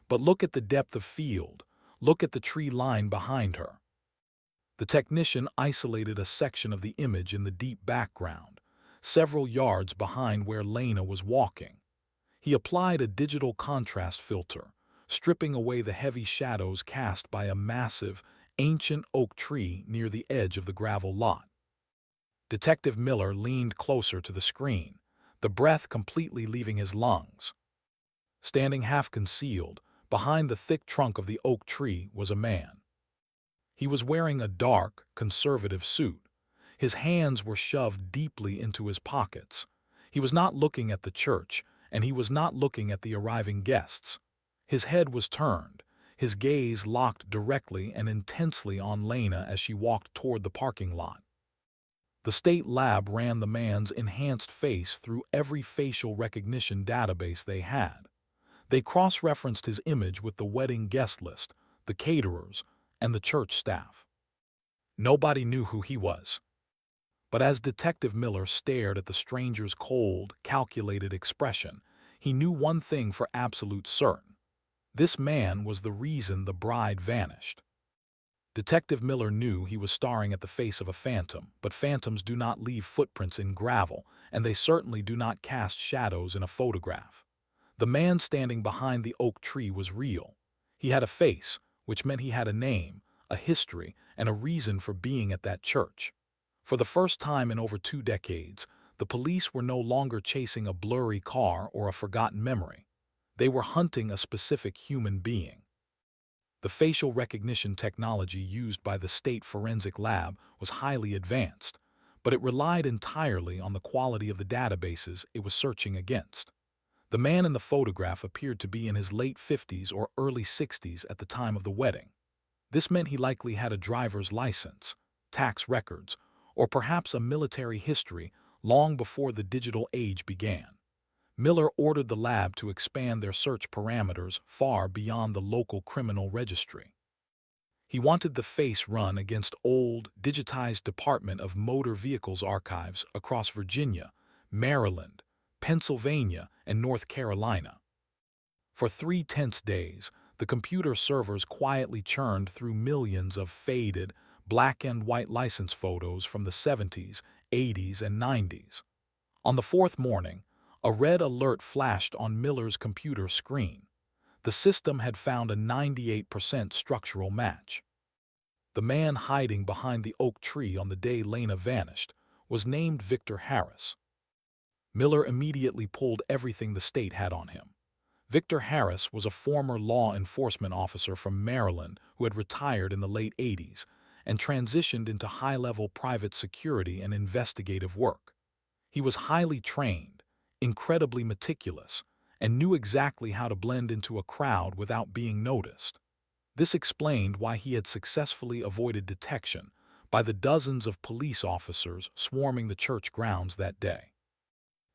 "But look at the depth of field. Look at the tree line behind her." The technician isolated a section of the image in the deep background, several yards behind where Lena was walking. He applied a digital contrast filter, stripping away the heavy shadows cast by a massive, ancient oak tree near the edge of the gravel lot. Detective Miller leaned closer to the screen, the breath completely leaving his lungs. Standing half concealed, behind the thick trunk of the oak tree was a man. He was wearing a dark, conservative suit. His hands were shoved deeply into his pockets. He was not looking at the church, and he was not looking at the arriving guests. His head was turned, his gaze locked directly and intensely on Lena as she walked toward the parking lot. The state lab ran the man's enhanced face through every facial recognition database they had. They cross-referenced his image with the wedding guest list, the caterers, and the church staff. Nobody knew who he was. But as Detective Miller stared at the stranger's cold, calculated expression, he knew one thing for absolute certain. This man was the reason the bride vanished. Detective Miller knew he was staring at the face of a phantom, but phantoms do not leave footprints in gravel, and they certainly do not cast shadows in a photograph. The man standing behind the oak tree was real. He had a face, which meant he had a name, a history, and a reason for being at that church. For the first time in over 2 decades, the police were no longer chasing a blurry car or a forgotten memory. They were hunting a specific human being. The facial recognition technology used by the state forensic lab was highly advanced, but it relied entirely on the quality of the databases it was searching against. The man in the photograph appeared to be in his late 50s or early 60s at the time of the wedding. This meant he likely had a driver's license, tax records, or perhaps a military history long before the digital age began. Miller ordered the lab to expand their search parameters far beyond the local criminal registry. He wanted the face run against old, digitized Department of Motor Vehicles archives across Virginia, Maryland, Pennsylvania, and North Carolina. For 3 tense days, the computer servers quietly churned through millions of faded, black and white license photos from the 70s, 80s, and 90s. On the 4th morning, a red alert flashed on Miller's computer screen. The system had found a 98% structural match. The man hiding behind the oak tree on the day Lena vanished was named Victor Harris. Miller immediately pulled everything the state had on him. Victor Harris was a former law enforcement officer from Maryland who had retired in the late 80s and transitioned into high-level private security and investigative work. He was highly trained, incredibly meticulous, and knew exactly how to blend into a crowd without being noticed. This explained why he had successfully avoided detection by the dozens of police officers swarming the church grounds that day.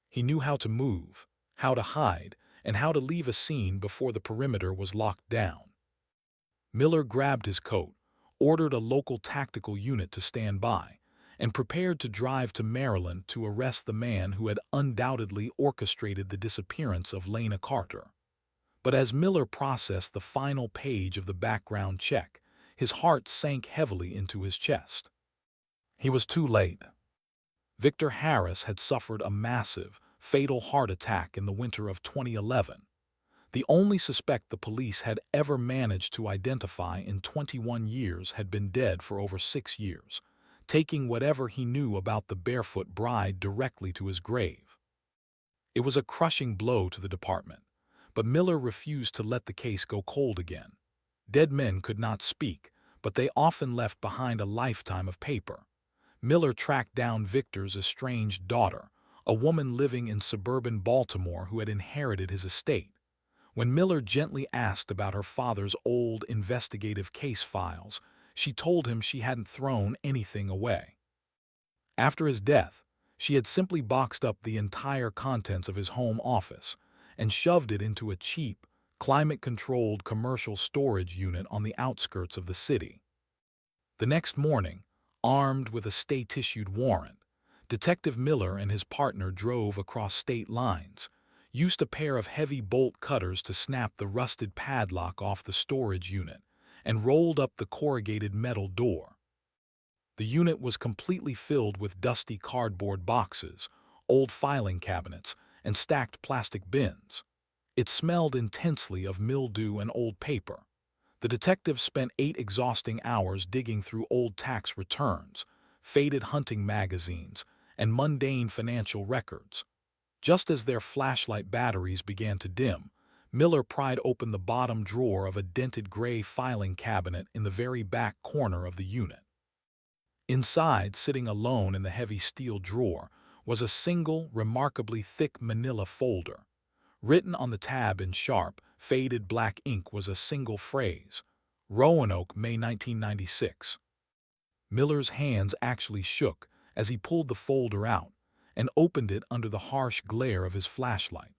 He knew how to move, how to hide, and how to leave a scene before the perimeter was locked down. Miller grabbed his coat, ordered a local tactical unit to stand by, and prepared to drive to Maryland to arrest the man who had undoubtedly orchestrated the disappearance of Lena Carter. But as Miller processed the final page of the background check, his heart sank heavily into his chest. He was too late. Victor Harris had suffered a massive, fatal heart attack in the winter of 2011. The only suspect the police had ever managed to identify in 21 years had been dead for over 6 years, taking whatever he knew about the barefoot bride directly to his grave. It was a crushing blow to the department, but Miller refused to let the case go cold again. Dead men could not speak, but they often left behind a lifetime of paper. Miller tracked down Victor's estranged daughter, a woman living in suburban Baltimore who had inherited his estate. When Miller gently asked about her father's old investigative case files, she told him she hadn't thrown anything away. After his death, she had simply boxed up the entire contents of his home office and shoved it into a cheap, climate-controlled commercial storage unit on the outskirts of the city. The next morning, armed with a state-issued warrant, Detective Miller and his partner drove across state lines, used a pair of heavy bolt cutters to snap the rusted padlock off the storage unit, and rolled up the corrugated metal door. The unit was completely filled with dusty cardboard boxes, old filing cabinets, and stacked plastic bins. It smelled intensely of mildew and old paper. The detectives spent 8 exhausting hours digging through old tax returns, faded hunting magazines, and mundane financial records. Just as their flashlight batteries began to dim, Miller pried open the bottom drawer of a dented gray filing cabinet in the very back corner of the unit. Inside, sitting alone in the heavy steel drawer, was a single, remarkably thick manila folder. Written on the tab in sharp, faded black ink was a single phrase: Roanoke, May 1996. Miller's hands actually shook as he pulled the folder out and opened it under the harsh glare of his flashlight.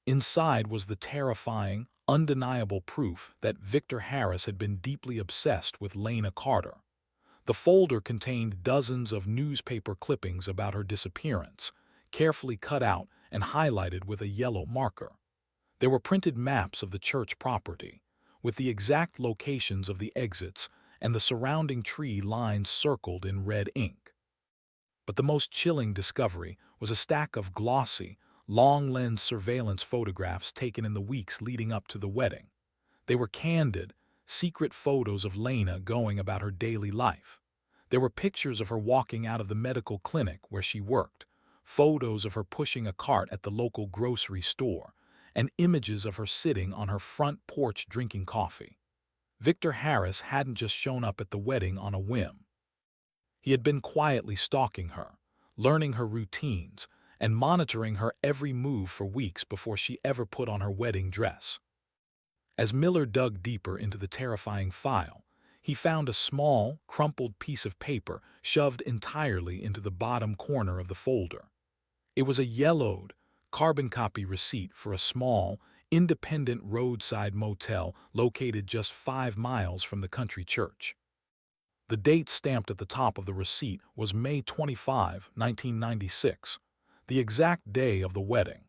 Inside was the terrifying, undeniable proof that Victor Harris had been deeply obsessed with Lena Carter. The folder contained dozens of newspaper clippings about her disappearance, carefully cut out and highlighted with a yellow marker. There were printed maps of the church property, with the exact locations of the exits and the surrounding tree lines circled in red ink. But the most chilling discovery was a stack of glossy, long-lens surveillance photographs taken in the weeks leading up to the wedding. They were candid, secret photos of Lena going about her daily life. There were pictures of her walking out of the medical clinic where she worked, photos of her pushing a cart at the local grocery store, and images of her sitting on her front porch drinking coffee. Victor Harris hadn't just shown up at the wedding on a whim. He had been quietly stalking her, learning her routines, and monitoring her every move for weeks before she ever put on her wedding dress. As Miller dug deeper into the terrifying file, he found a small, crumpled piece of paper shoved entirely into the bottom corner of the folder. It was a yellowed, carbon copy receipt for a small, independent roadside motel located just 5 miles from the country church. The date stamped at the top of the receipt was May 25, 1996, the exact day of the wedding.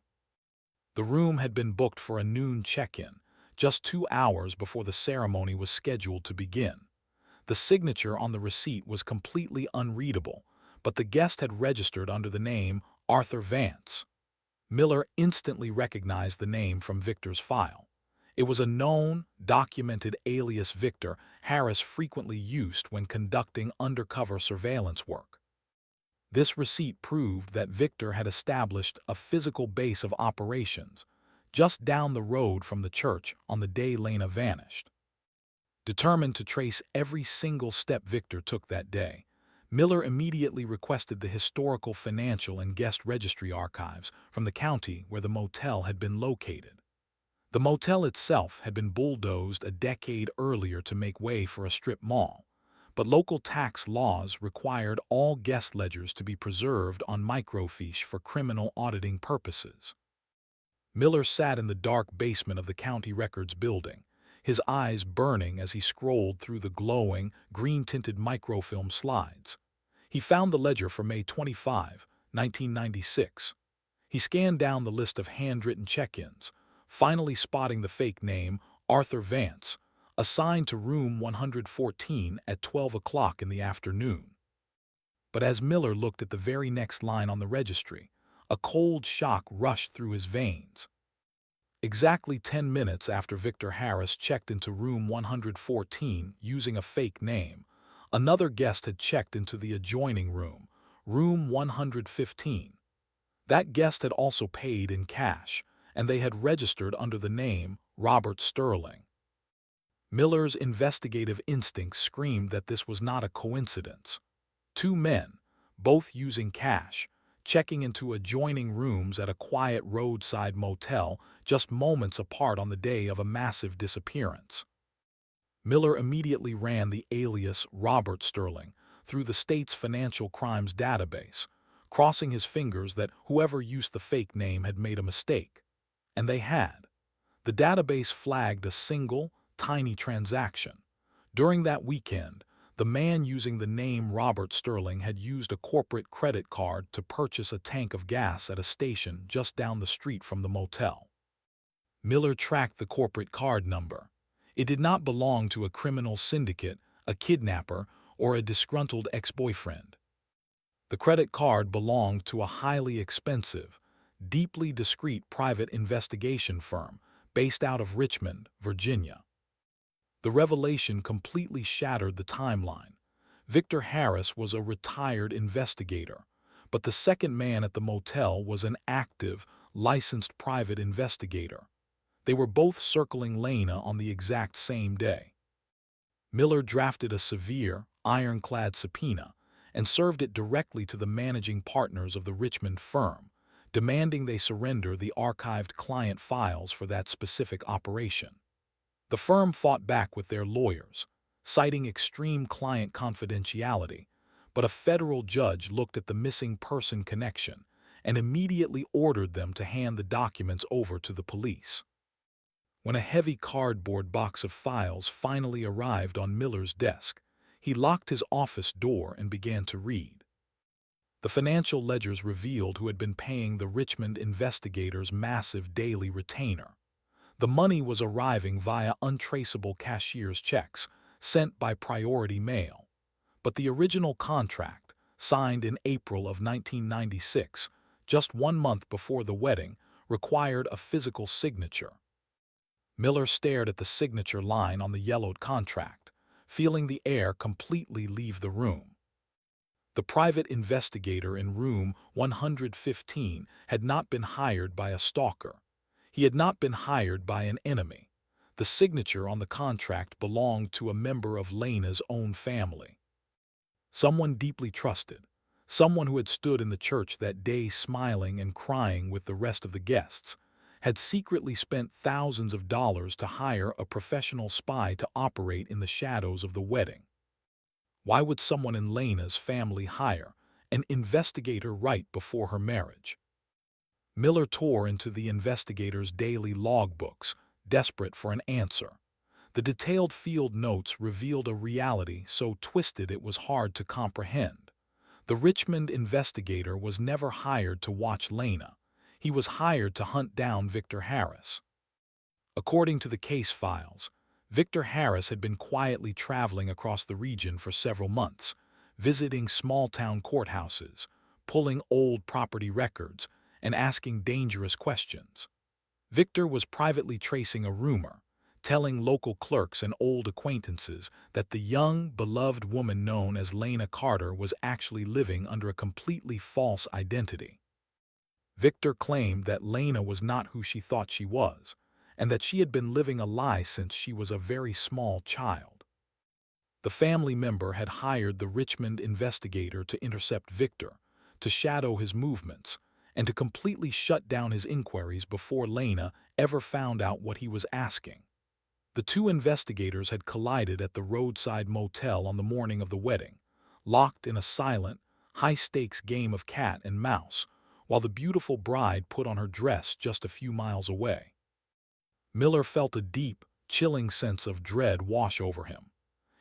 The room had been booked for a noon check-in, just 2 hours before the ceremony was scheduled to begin. The signature on the receipt was completely unreadable, but the guest had registered under the name Arthur Vance. Miller instantly recognized the name from Victor's file. It was a known, documented alias Victor Harris frequently used when conducting undercover surveillance work. This receipt proved that Victor had established a physical base of operations just down the road from the church on the day Lena vanished. Determined to trace every single step Victor took that day, Miller immediately requested the historical, financial, and guest registry archives from the county where the motel had been located. The motel itself had been bulldozed a decade earlier to make way for a strip mall, but local tax laws required all guest ledgers to be preserved on microfiche for criminal auditing purposes. Miller sat in the dark basement of the county records building, his eyes burning as he scrolled through the glowing, green-tinted microfilm slides. He found the ledger for May 25, 1996. He scanned down the list of handwritten check-ins, finally spotting the fake name Arthur Vance, assigned to room 114 at 12 o'clock in the afternoon. But as Miller looked at the very next line on the registry, a cold shock rushed through his veins. Exactly 10 minutes after Victor Harris checked into room 114 using a fake name, another guest had checked into the adjoining room, room 115. That guest had also paid in cash, and they had registered under the name Robert Sterling. Miller's investigative instincts screamed that this was not a coincidence. 2 men, both using cash, checking into adjoining rooms at a quiet roadside motel just moments apart on the day of a massive disappearance. Miller immediately ran the alias Robert Sterling through the state's financial crimes database, crossing his fingers that whoever used the fake name had made a mistake. And they had. The database flagged a single, tiny transaction. During that weekend, the man using the name Robert Sterling had used a corporate credit card to purchase a tank of gas at a station just down the street from the motel. Miller tracked the corporate card number. It did not belong to a criminal syndicate, a kidnapper, or a disgruntled ex-boyfriend. The credit card belonged to a highly expensive, deeply discreet private investigation firm based out of Richmond, Virginia. The revelation completely shattered the timeline. Victor Harris was a retired investigator, but the second man at the motel was an active, licensed private investigator. They were both circling Lena on the exact same day. Miller drafted a severe, ironclad subpoena and served it directly to the managing partners of the Richmond firm, demanding they surrender the archived client files for that specific operation. The firm fought back with their lawyers, citing extreme client confidentiality, but a federal judge looked at the missing person connection and immediately ordered them to hand the documents over to the police. When a heavy cardboard box of files finally arrived on Miller's desk, he locked his office door and began to read. The financial ledgers revealed who had been paying the Richmond investigators' massive daily retainer. The money was arriving via untraceable cashier's checks sent by priority mail. But the original contract, signed in April of 1996, just 1 month before the wedding, required a physical signature. Miller stared at the signature line on the yellowed contract, feeling the air completely leave the room. The private investigator in room 115 had not been hired by a stalker. He had not been hired by an enemy. The signature on the contract belonged to a member of Lena's own family. Someone deeply trusted, someone who had stood in the church that day smiling and crying with the rest of the guests, had secretly spent thousands of dollars to hire a professional spy to operate in the shadows of the wedding. Why would someone in Lena's family hire an investigator right before her marriage? Miller tore into the investigator's daily logbooks, desperate for an answer. The detailed field notes revealed a reality so twisted it was hard to comprehend. The Richmond investigator was never hired to watch Lena. He was hired to hunt down Victor Harris. According to the case files, Victor Harris had been quietly traveling across the region for several months, visiting small-town courthouses, pulling old property records, and asking dangerous questions. Victor was privately tracing a rumor, telling local clerks and old acquaintances that the young, beloved woman known as Lena Carter was actually living under a completely false identity. Victor claimed that Lena was not who she thought she was, and that she had been living a lie since she was a very small child. The family member had hired the Richmond investigator to intercept Victor, to shadow his movements, and to completely shut down his inquiries before Lena ever found out what he was asking. The two investigators had collided at the roadside motel on the morning of the wedding, locked in a silent, high-stakes game of cat and mouse, while the beautiful bride put on her dress just a few miles away. Miller felt a deep, chilling sense of dread wash over him.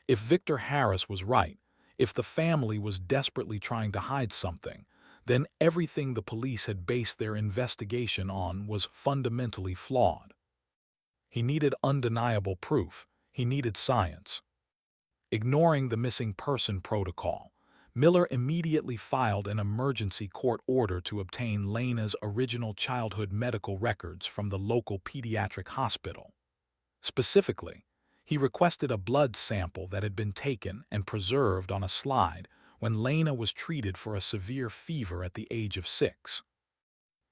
If Victor Harris was right, if the family was desperately trying to hide something, then everything the police had based their investigation on was fundamentally flawed. He needed undeniable proof. He needed science. Ignoring the missing person protocol, Miller immediately filed an emergency court order to obtain Lena's original childhood medical records from the local pediatric hospital. Specifically, he requested a blood sample that had been taken and preserved on a slide when Lena was treated for a severe fever at the age of 6.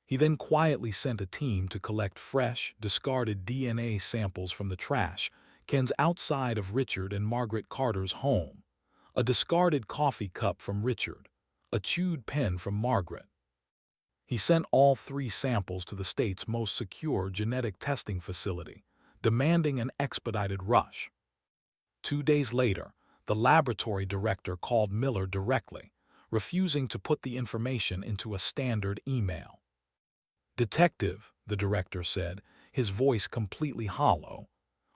He then quietly sent a team to collect fresh, discarded DNA samples from the trash cans outside of Richard and Margaret Carter's home, a discarded coffee cup from Richard, a chewed pen from Margaret. He sent all 3 samples to the state's most secure genetic testing facility, demanding an expedited rush. 2 days later, the laboratory director called Miller directly, refusing to put the information into a standard email. "Detective," the director said, his voice completely hollow,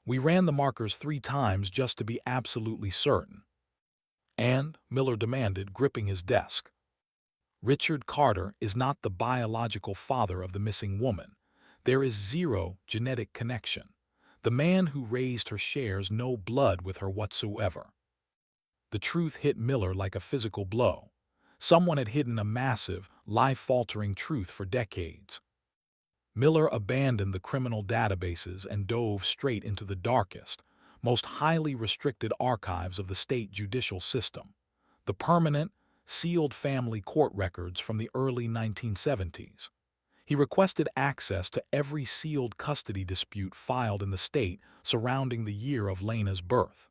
"we ran the markers 3 times just to be absolutely certain." "And," Miller demanded, gripping his desk, "Richard Carter is not the biological father of the missing woman. There is zero genetic connection. The man who raised her shares no blood with her whatsoever." The truth hit Miller like a physical blow. Someone had hidden a massive, life-altering truth for decades. Miller abandoned the criminal databases and dove straight into the darkest, most highly restricted archives of the state judicial system, the permanent, sealed family court records from the early 1970s. He requested access to every sealed custody dispute filed in the state surrounding the year of Lena's birth.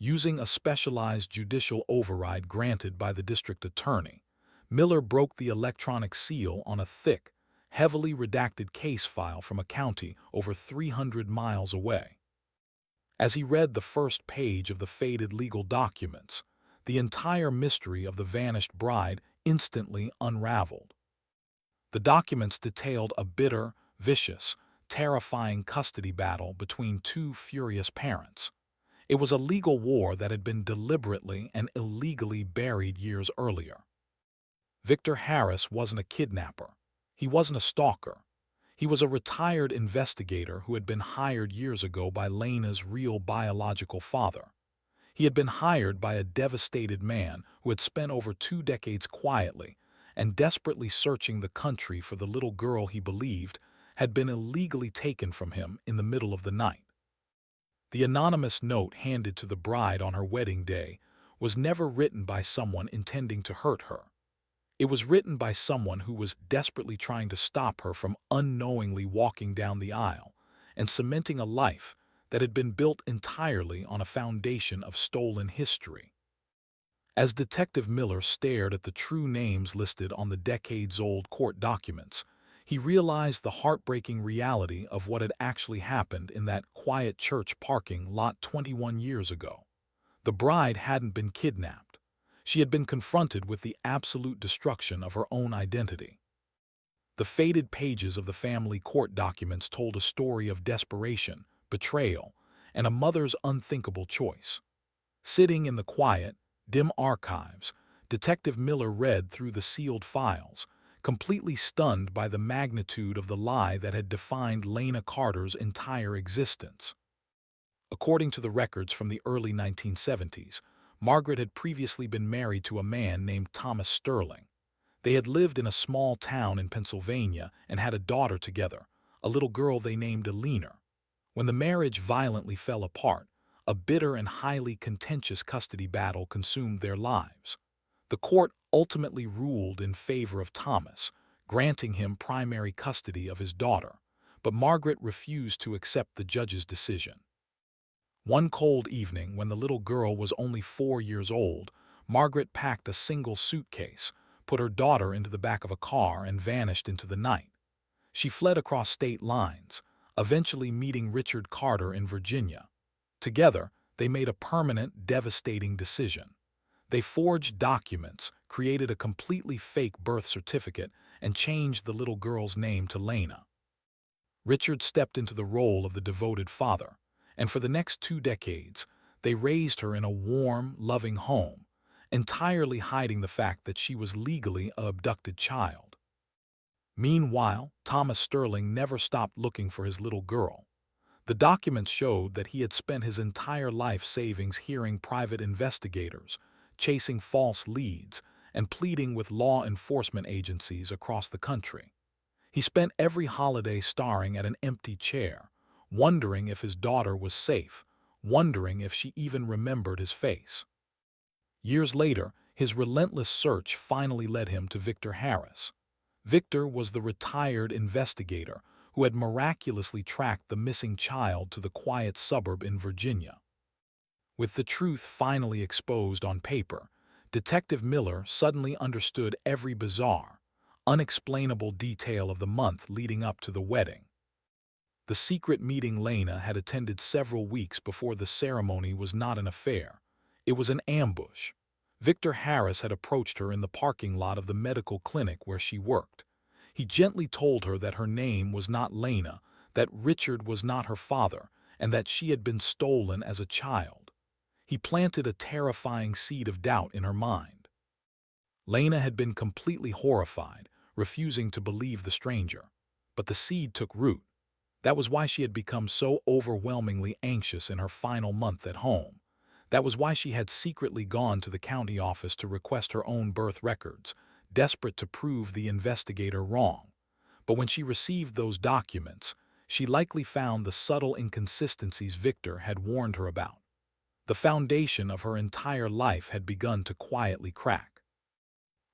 Using a specialized judicial override granted by the district attorney, Miller broke the electronic seal on a thick, heavily redacted case file from a county over 300 miles away. As he read the first page of the faded legal documents, the entire mystery of the vanished bride instantly unraveled. The documents detailed a bitter, vicious, terrifying custody battle between 2 furious parents. It was a legal war that had been deliberately and illegally buried years earlier. Victor Harris wasn't a kidnapper. He wasn't a stalker. He was a retired investigator who had been hired years ago by Lena's real biological father. He had been hired by a devastated man who had spent over 2 decades quietly and desperately searching the country for the little girl he believed had been illegally taken from him in the middle of the night. The anonymous note handed to the bride on her wedding day was never written by someone intending to hurt her. It was written by someone who was desperately trying to stop her from unknowingly walking down the aisle and cementing a life that had been built entirely on a foundation of stolen history. As Detective Miller stared at the true names listed on the decades-old court documents, he realized the heartbreaking reality of what had actually happened in that quiet church parking lot 21 years ago. The bride hadn't been kidnapped. She had been confronted with the absolute destruction of her own identity. The faded pages of the family court documents told a story of desperation, betrayal, and a mother's unthinkable choice. Sitting in the quiet, dim archives, Detective Miller read through the sealed files, completely stunned by the magnitude of the lie that had defined Lena Carter's entire existence. According to the records from the early 1970s, Margaret had previously been married to a man named Thomas Sterling. They had lived in a small town in Pennsylvania and had a daughter together, a little girl they named Lena. When the marriage violently fell apart, a bitter and highly contentious custody battle consumed their lives. The court ultimately ruled in favor of Thomas, granting him primary custody of his daughter, but Margaret refused to accept the judge's decision. One cold evening, when the little girl was only 4 years old, Margaret packed a single suitcase, put her daughter into the back of a car, and vanished into the night. She fled across state lines, eventually meeting Richard Carter in Virginia. Together, they made a permanent, devastating decision. They forged documents, created a completely fake birth certificate, and changed the little girl's name to Lena. Richard stepped into the role of the devoted father, and for the next 2 decades, they raised her in a warm, loving home, entirely hiding the fact that she was legally an abducted child. Meanwhile, Thomas Sterling never stopped looking for his little girl. The documents showed that he had spent his entire life savings hearing private investigators, chasing false leads, and pleading with law enforcement agencies across the country. He spent every holiday staring at an empty chair, wondering if his daughter was safe, wondering if she even remembered his face. Years later, his relentless search finally led him to Victor Harris. Victor was the retired investigator who had miraculously tracked the missing child to the quiet suburb in Virginia. With the truth finally exposed on paper, Detective Miller suddenly understood every bizarre, unexplainable detail of the month leading up to the wedding. The secret meeting Lena had attended several weeks before the ceremony was not an affair. It was an ambush. Victor Harris had approached her in the parking lot of the medical clinic where she worked. He gently told her that her name was not Lena, that Richard was not her father, and that she had been stolen as a child. He planted a terrifying seed of doubt in her mind. Lena had been completely horrified, refusing to believe the stranger. But the seed took root. That was why she had become so overwhelmingly anxious in her final month at home. That was why she had secretly gone to the county office to request her own birth records, desperate to prove the investigator wrong. But when she received those documents, she likely found the subtle inconsistencies Victor had warned her about. The foundation of her entire life had begun to quietly crack.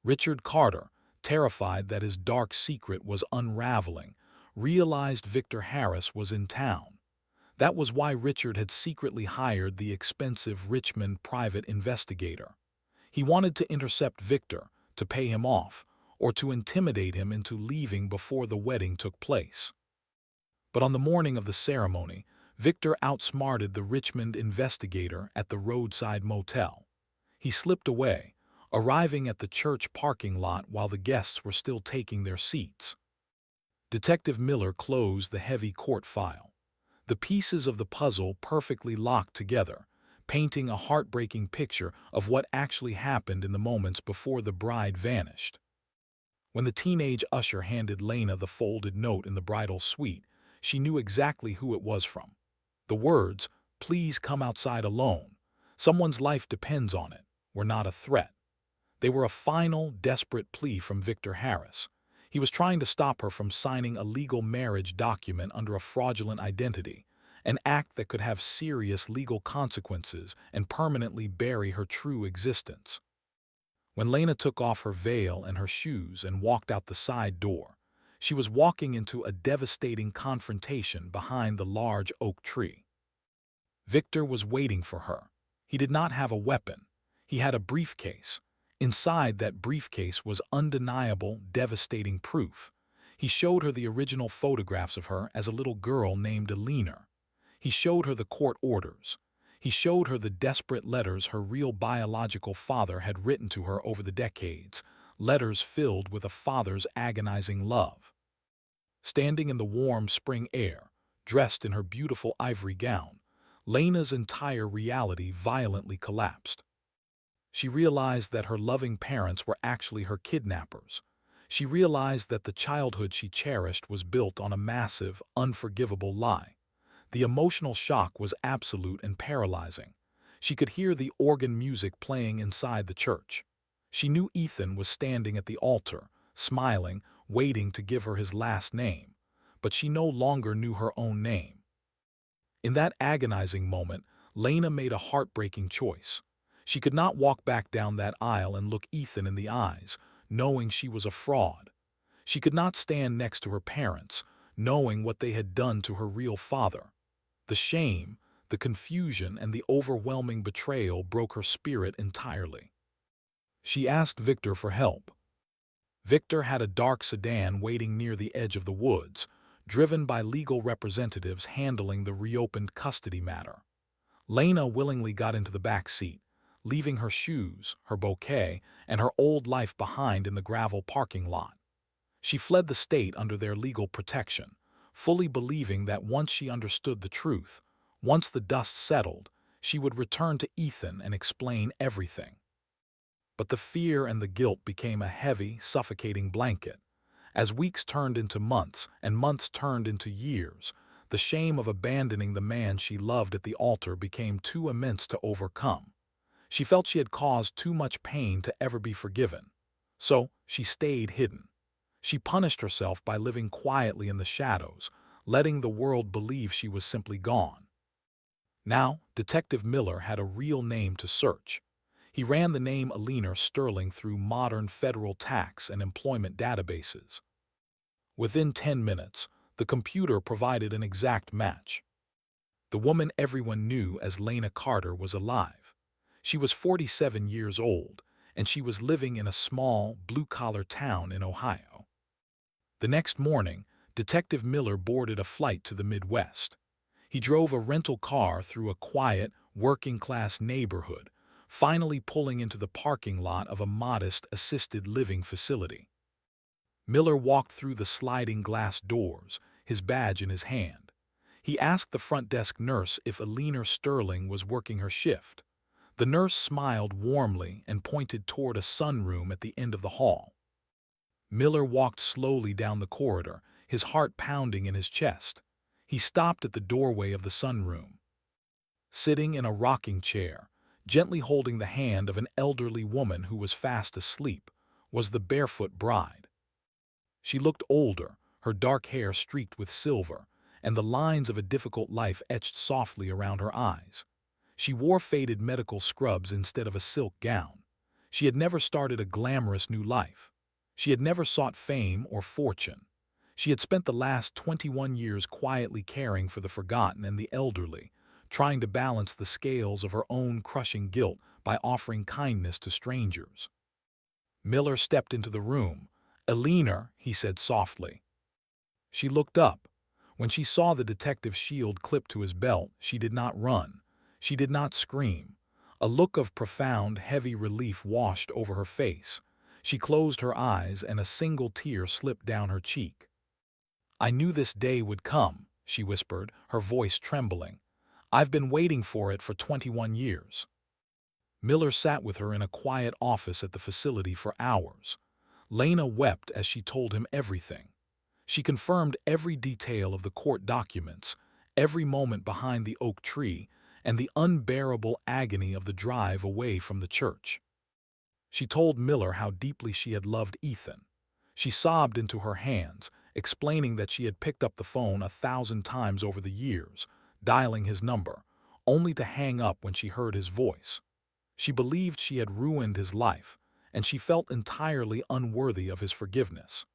Richard Carter, terrified that his dark secret was unraveling, realized Victor Harris was in town. That was why Richard had secretly hired the expensive Richmond private investigator. He wanted to intercept Victor, to pay him off, or to intimidate him into leaving before the wedding took place. But on the morning of the ceremony, Victor outsmarted the Richmond investigator at the roadside motel. He slipped away, arriving at the church parking lot while the guests were still taking their seats. Detective Miller closed the heavy court file. The pieces of the puzzle perfectly locked together, painting a heartbreaking picture of what actually happened in the moments before the bride vanished. When the teenage usher handed Lena the folded note in the bridal suite, she knew exactly who it was from. The words, "Please come outside alone. Someone's life depends on it," were not a threat. They were a final, desperate plea from Victor Harris. He was trying to stop her from signing a legal marriage document under a fraudulent identity, an act that could have serious legal consequences and permanently bury her true existence. When Lena took off her veil and her shoes and walked out the side door, she was walking into a devastating confrontation behind the large oak tree. Victor was waiting for her. He did not have a weapon. He had a briefcase. Inside that briefcase was undeniable, devastating proof. He showed her the original photographs of her as a little girl named Lena. He showed her the court orders. He showed her the desperate letters her real biological father had written to her over the decades, letters filled with a father's agonizing love. Standing in the warm spring air, dressed in her beautiful ivory gown, Lena's entire reality violently collapsed. She realized that her loving parents were actually her kidnappers. She realized that the childhood she cherished was built on a massive, unforgivable lie. The emotional shock was absolute and paralyzing. She could hear the organ music playing inside the church. She knew Ethan was standing at the altar, smiling, waiting to give her his last name. But she no longer knew her own name. In that agonizing moment, Lena made a heartbreaking choice. She could not walk back down that aisle and look Ethan in the eyes, knowing she was a fraud. She could not stand next to her parents, knowing what they had done to her real father. The shame, the confusion, and the overwhelming betrayal broke her spirit entirely. She asked Victor for help. Victor had a dark sedan waiting near the edge of the woods, driven by legal representatives handling the reopened custody matter. Lena willingly got into the back seat, leaving her shoes, her bouquet, and her old life behind in the gravel parking lot. She fled the state under their legal protection, fully believing that once she understood the truth, once the dust settled, she would return to Ethan and explain everything. But the fear and the guilt became a heavy, suffocating blanket. As weeks turned into months and months turned into years, the shame of abandoning the man she loved at the altar became too immense to overcome. She felt she had caused too much pain to ever be forgiven. So she stayed hidden. She punished herself by living quietly in the shadows, letting the world believe she was simply gone. Now, Detective Miller had a real name to search. He ran the name Lena Sterling through modern federal tax and employment databases. Within 10 minutes, the computer provided an exact match. The woman everyone knew as Lena Carter was alive. She was 47 years old, and she was living in a small, blue-collar town in Ohio. The next morning, Detective Miller boarded a flight to the Midwest. He drove a rental car through a quiet, working-class neighborhood, finally pulling into the parking lot of a modest assisted living facility. Miller walked through the sliding glass doors, his badge in his hand. He asked the front desk nurse if Lena Sterling was working her shift. The nurse smiled warmly and pointed toward a sunroom at the end of the hall. Miller walked slowly down the corridor, his heart pounding in his chest. He stopped at the doorway of the sunroom. Sitting in a rocking chair, gently holding the hand of an elderly woman who was fast asleep, was the barefoot bride. She looked older, her dark hair streaked with silver, and the lines of a difficult life etched softly around her eyes. She wore faded medical scrubs instead of a silk gown. She had never started a glamorous new life. She had never sought fame or fortune. She had spent the last 21 years quietly caring for the forgotten and the elderly, trying to balance the scales of her own crushing guilt by offering kindness to strangers. Miller stepped into the room. "Lena," he said softly. She looked up. When she saw the detective's shield clipped to his belt, she did not run. She did not scream. A look of profound, heavy relief washed over her face. She closed her eyes and a single tear slipped down her cheek. "I knew this day would come," she whispered, her voice trembling. "I've been waiting for it for 21 years. Miller sat with her in a quiet office at the facility for hours. Lena wept as she told him everything. She confirmed every detail of the court documents, every moment behind the oak tree, and the unbearable agony of the drive away from the church. She told Miller how deeply she had loved Ethan. She sobbed into her hands, explaining that she had picked up the phone 1,000 times over the years, dialing his number, only to hang up when she heard his voice. She believed she had ruined his life, and she felt entirely unworthy of his forgiveness.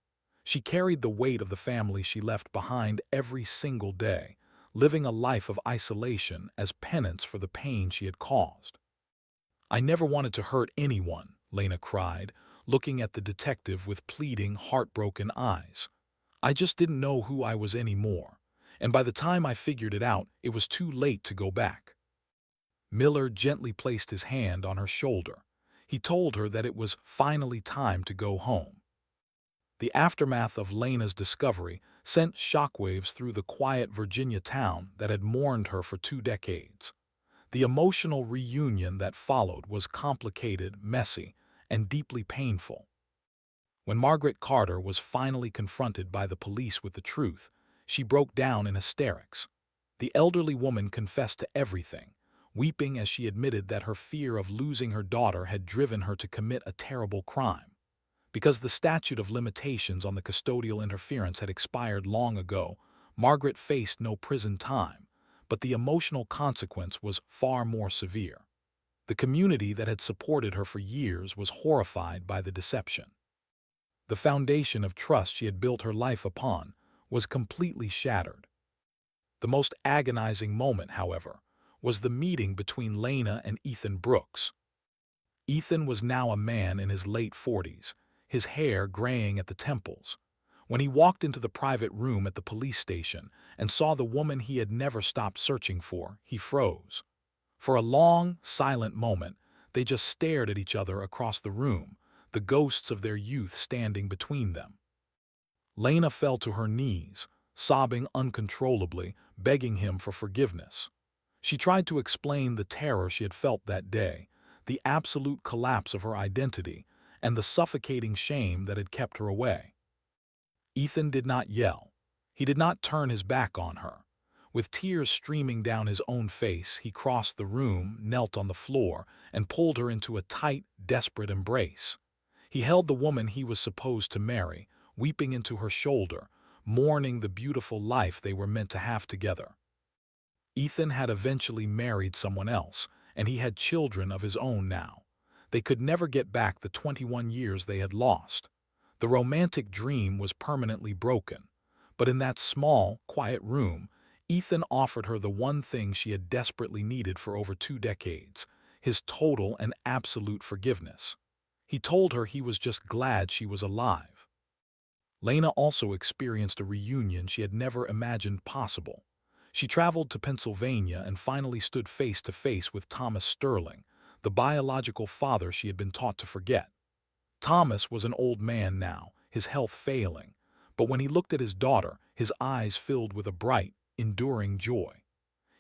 She carried the weight of the family she left behind every single day, living a life of isolation as penance for the pain she had caused. "I never wanted to hurt anyone," Lena cried, looking at the detective with pleading, heartbroken eyes. "I just didn't know who I was anymore, and by the time I figured it out, it was too late to go back." Miller gently placed his hand on her shoulder. He told her that it was finally time to go home. The aftermath of Lena's discovery sent shockwaves through the quiet Virginia town that had mourned her for 2 decades. The emotional reunion that followed was complicated, messy, and deeply painful. When Margaret Carter was finally confronted by the police with the truth, she broke down in hysterics. The elderly woman confessed to everything, weeping as she admitted that her fear of losing her daughter had driven her to commit a terrible crime. Because the statute of limitations on the custodial interference had expired long ago, Margaret faced no prison time, but the emotional consequence was far more severe. The community that had supported her for years was horrified by the deception. The foundation of trust she had built her life upon was completely shattered. The most agonizing moment, however, was the meeting between Lena and Ethan Brooks. Ethan was now a man in his late 40s, his hair graying at the temples. When he walked into the private room at the police station and saw the woman he had never stopped searching for, he froze. For a long, silent moment, they just stared at each other across the room, the ghosts of their youth standing between them. Lena fell to her knees, sobbing uncontrollably, begging him for forgiveness. She tried to explain the terror she had felt that day, the absolute collapse of her identity, and the suffocating shame that had kept her away. Ethan did not yell. He did not turn his back on her. With tears streaming down his own face, he crossed the room, knelt on the floor, and pulled her into a tight, desperate embrace. He held the woman he was supposed to marry, weeping into her shoulder, mourning the beautiful life they were meant to have together. Ethan had eventually married someone else, and he had children of his own now. They could never get back the 21 years they had lost. The romantic dream was permanently broken. But in that small, quiet room, Ethan offered her the one thing she had desperately needed for over 2 decades, his total and absolute forgiveness. He told her he was just glad she was alive. Lena also experienced a reunion she had never imagined possible. She traveled to Pennsylvania and finally stood face to face with Thomas Sterling, the biological father she had been taught to forget. Thomas was an old man now, his health failing, but when he looked at his daughter, his eyes filled with a bright, enduring joy.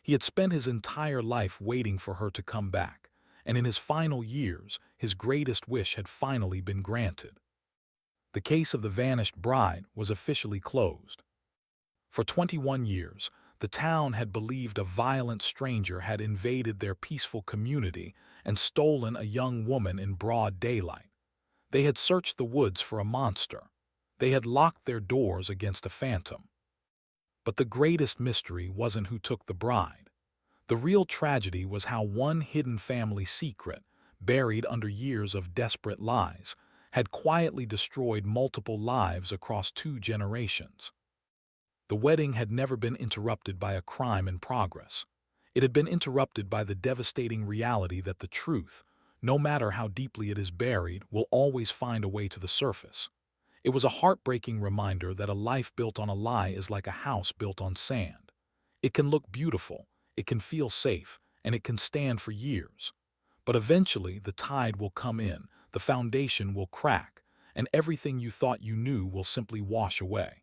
He had spent his entire life waiting for her to come back, and in his final years, his greatest wish had finally been granted. The case of the vanished bride was officially closed. For 21 years, the town had believed a violent stranger had invaded their peaceful community and stolen a young woman in broad daylight. They had searched the woods for a monster. They had locked their doors against a phantom. But the greatest mystery wasn't who took the bride. The real tragedy was how one hidden family secret, buried under years of desperate lies, had quietly destroyed multiple lives across 2 generations. The wedding had never been interrupted by a crime in progress. It had been interrupted by the devastating reality that the truth, no matter how deeply it is buried, will always find a way to the surface. It was a heartbreaking reminder that a life built on a lie is like a house built on sand. It can look beautiful, it can feel safe, and it can stand for years. But eventually the tide will come in, the foundation will crack, and everything you thought you knew will simply wash away.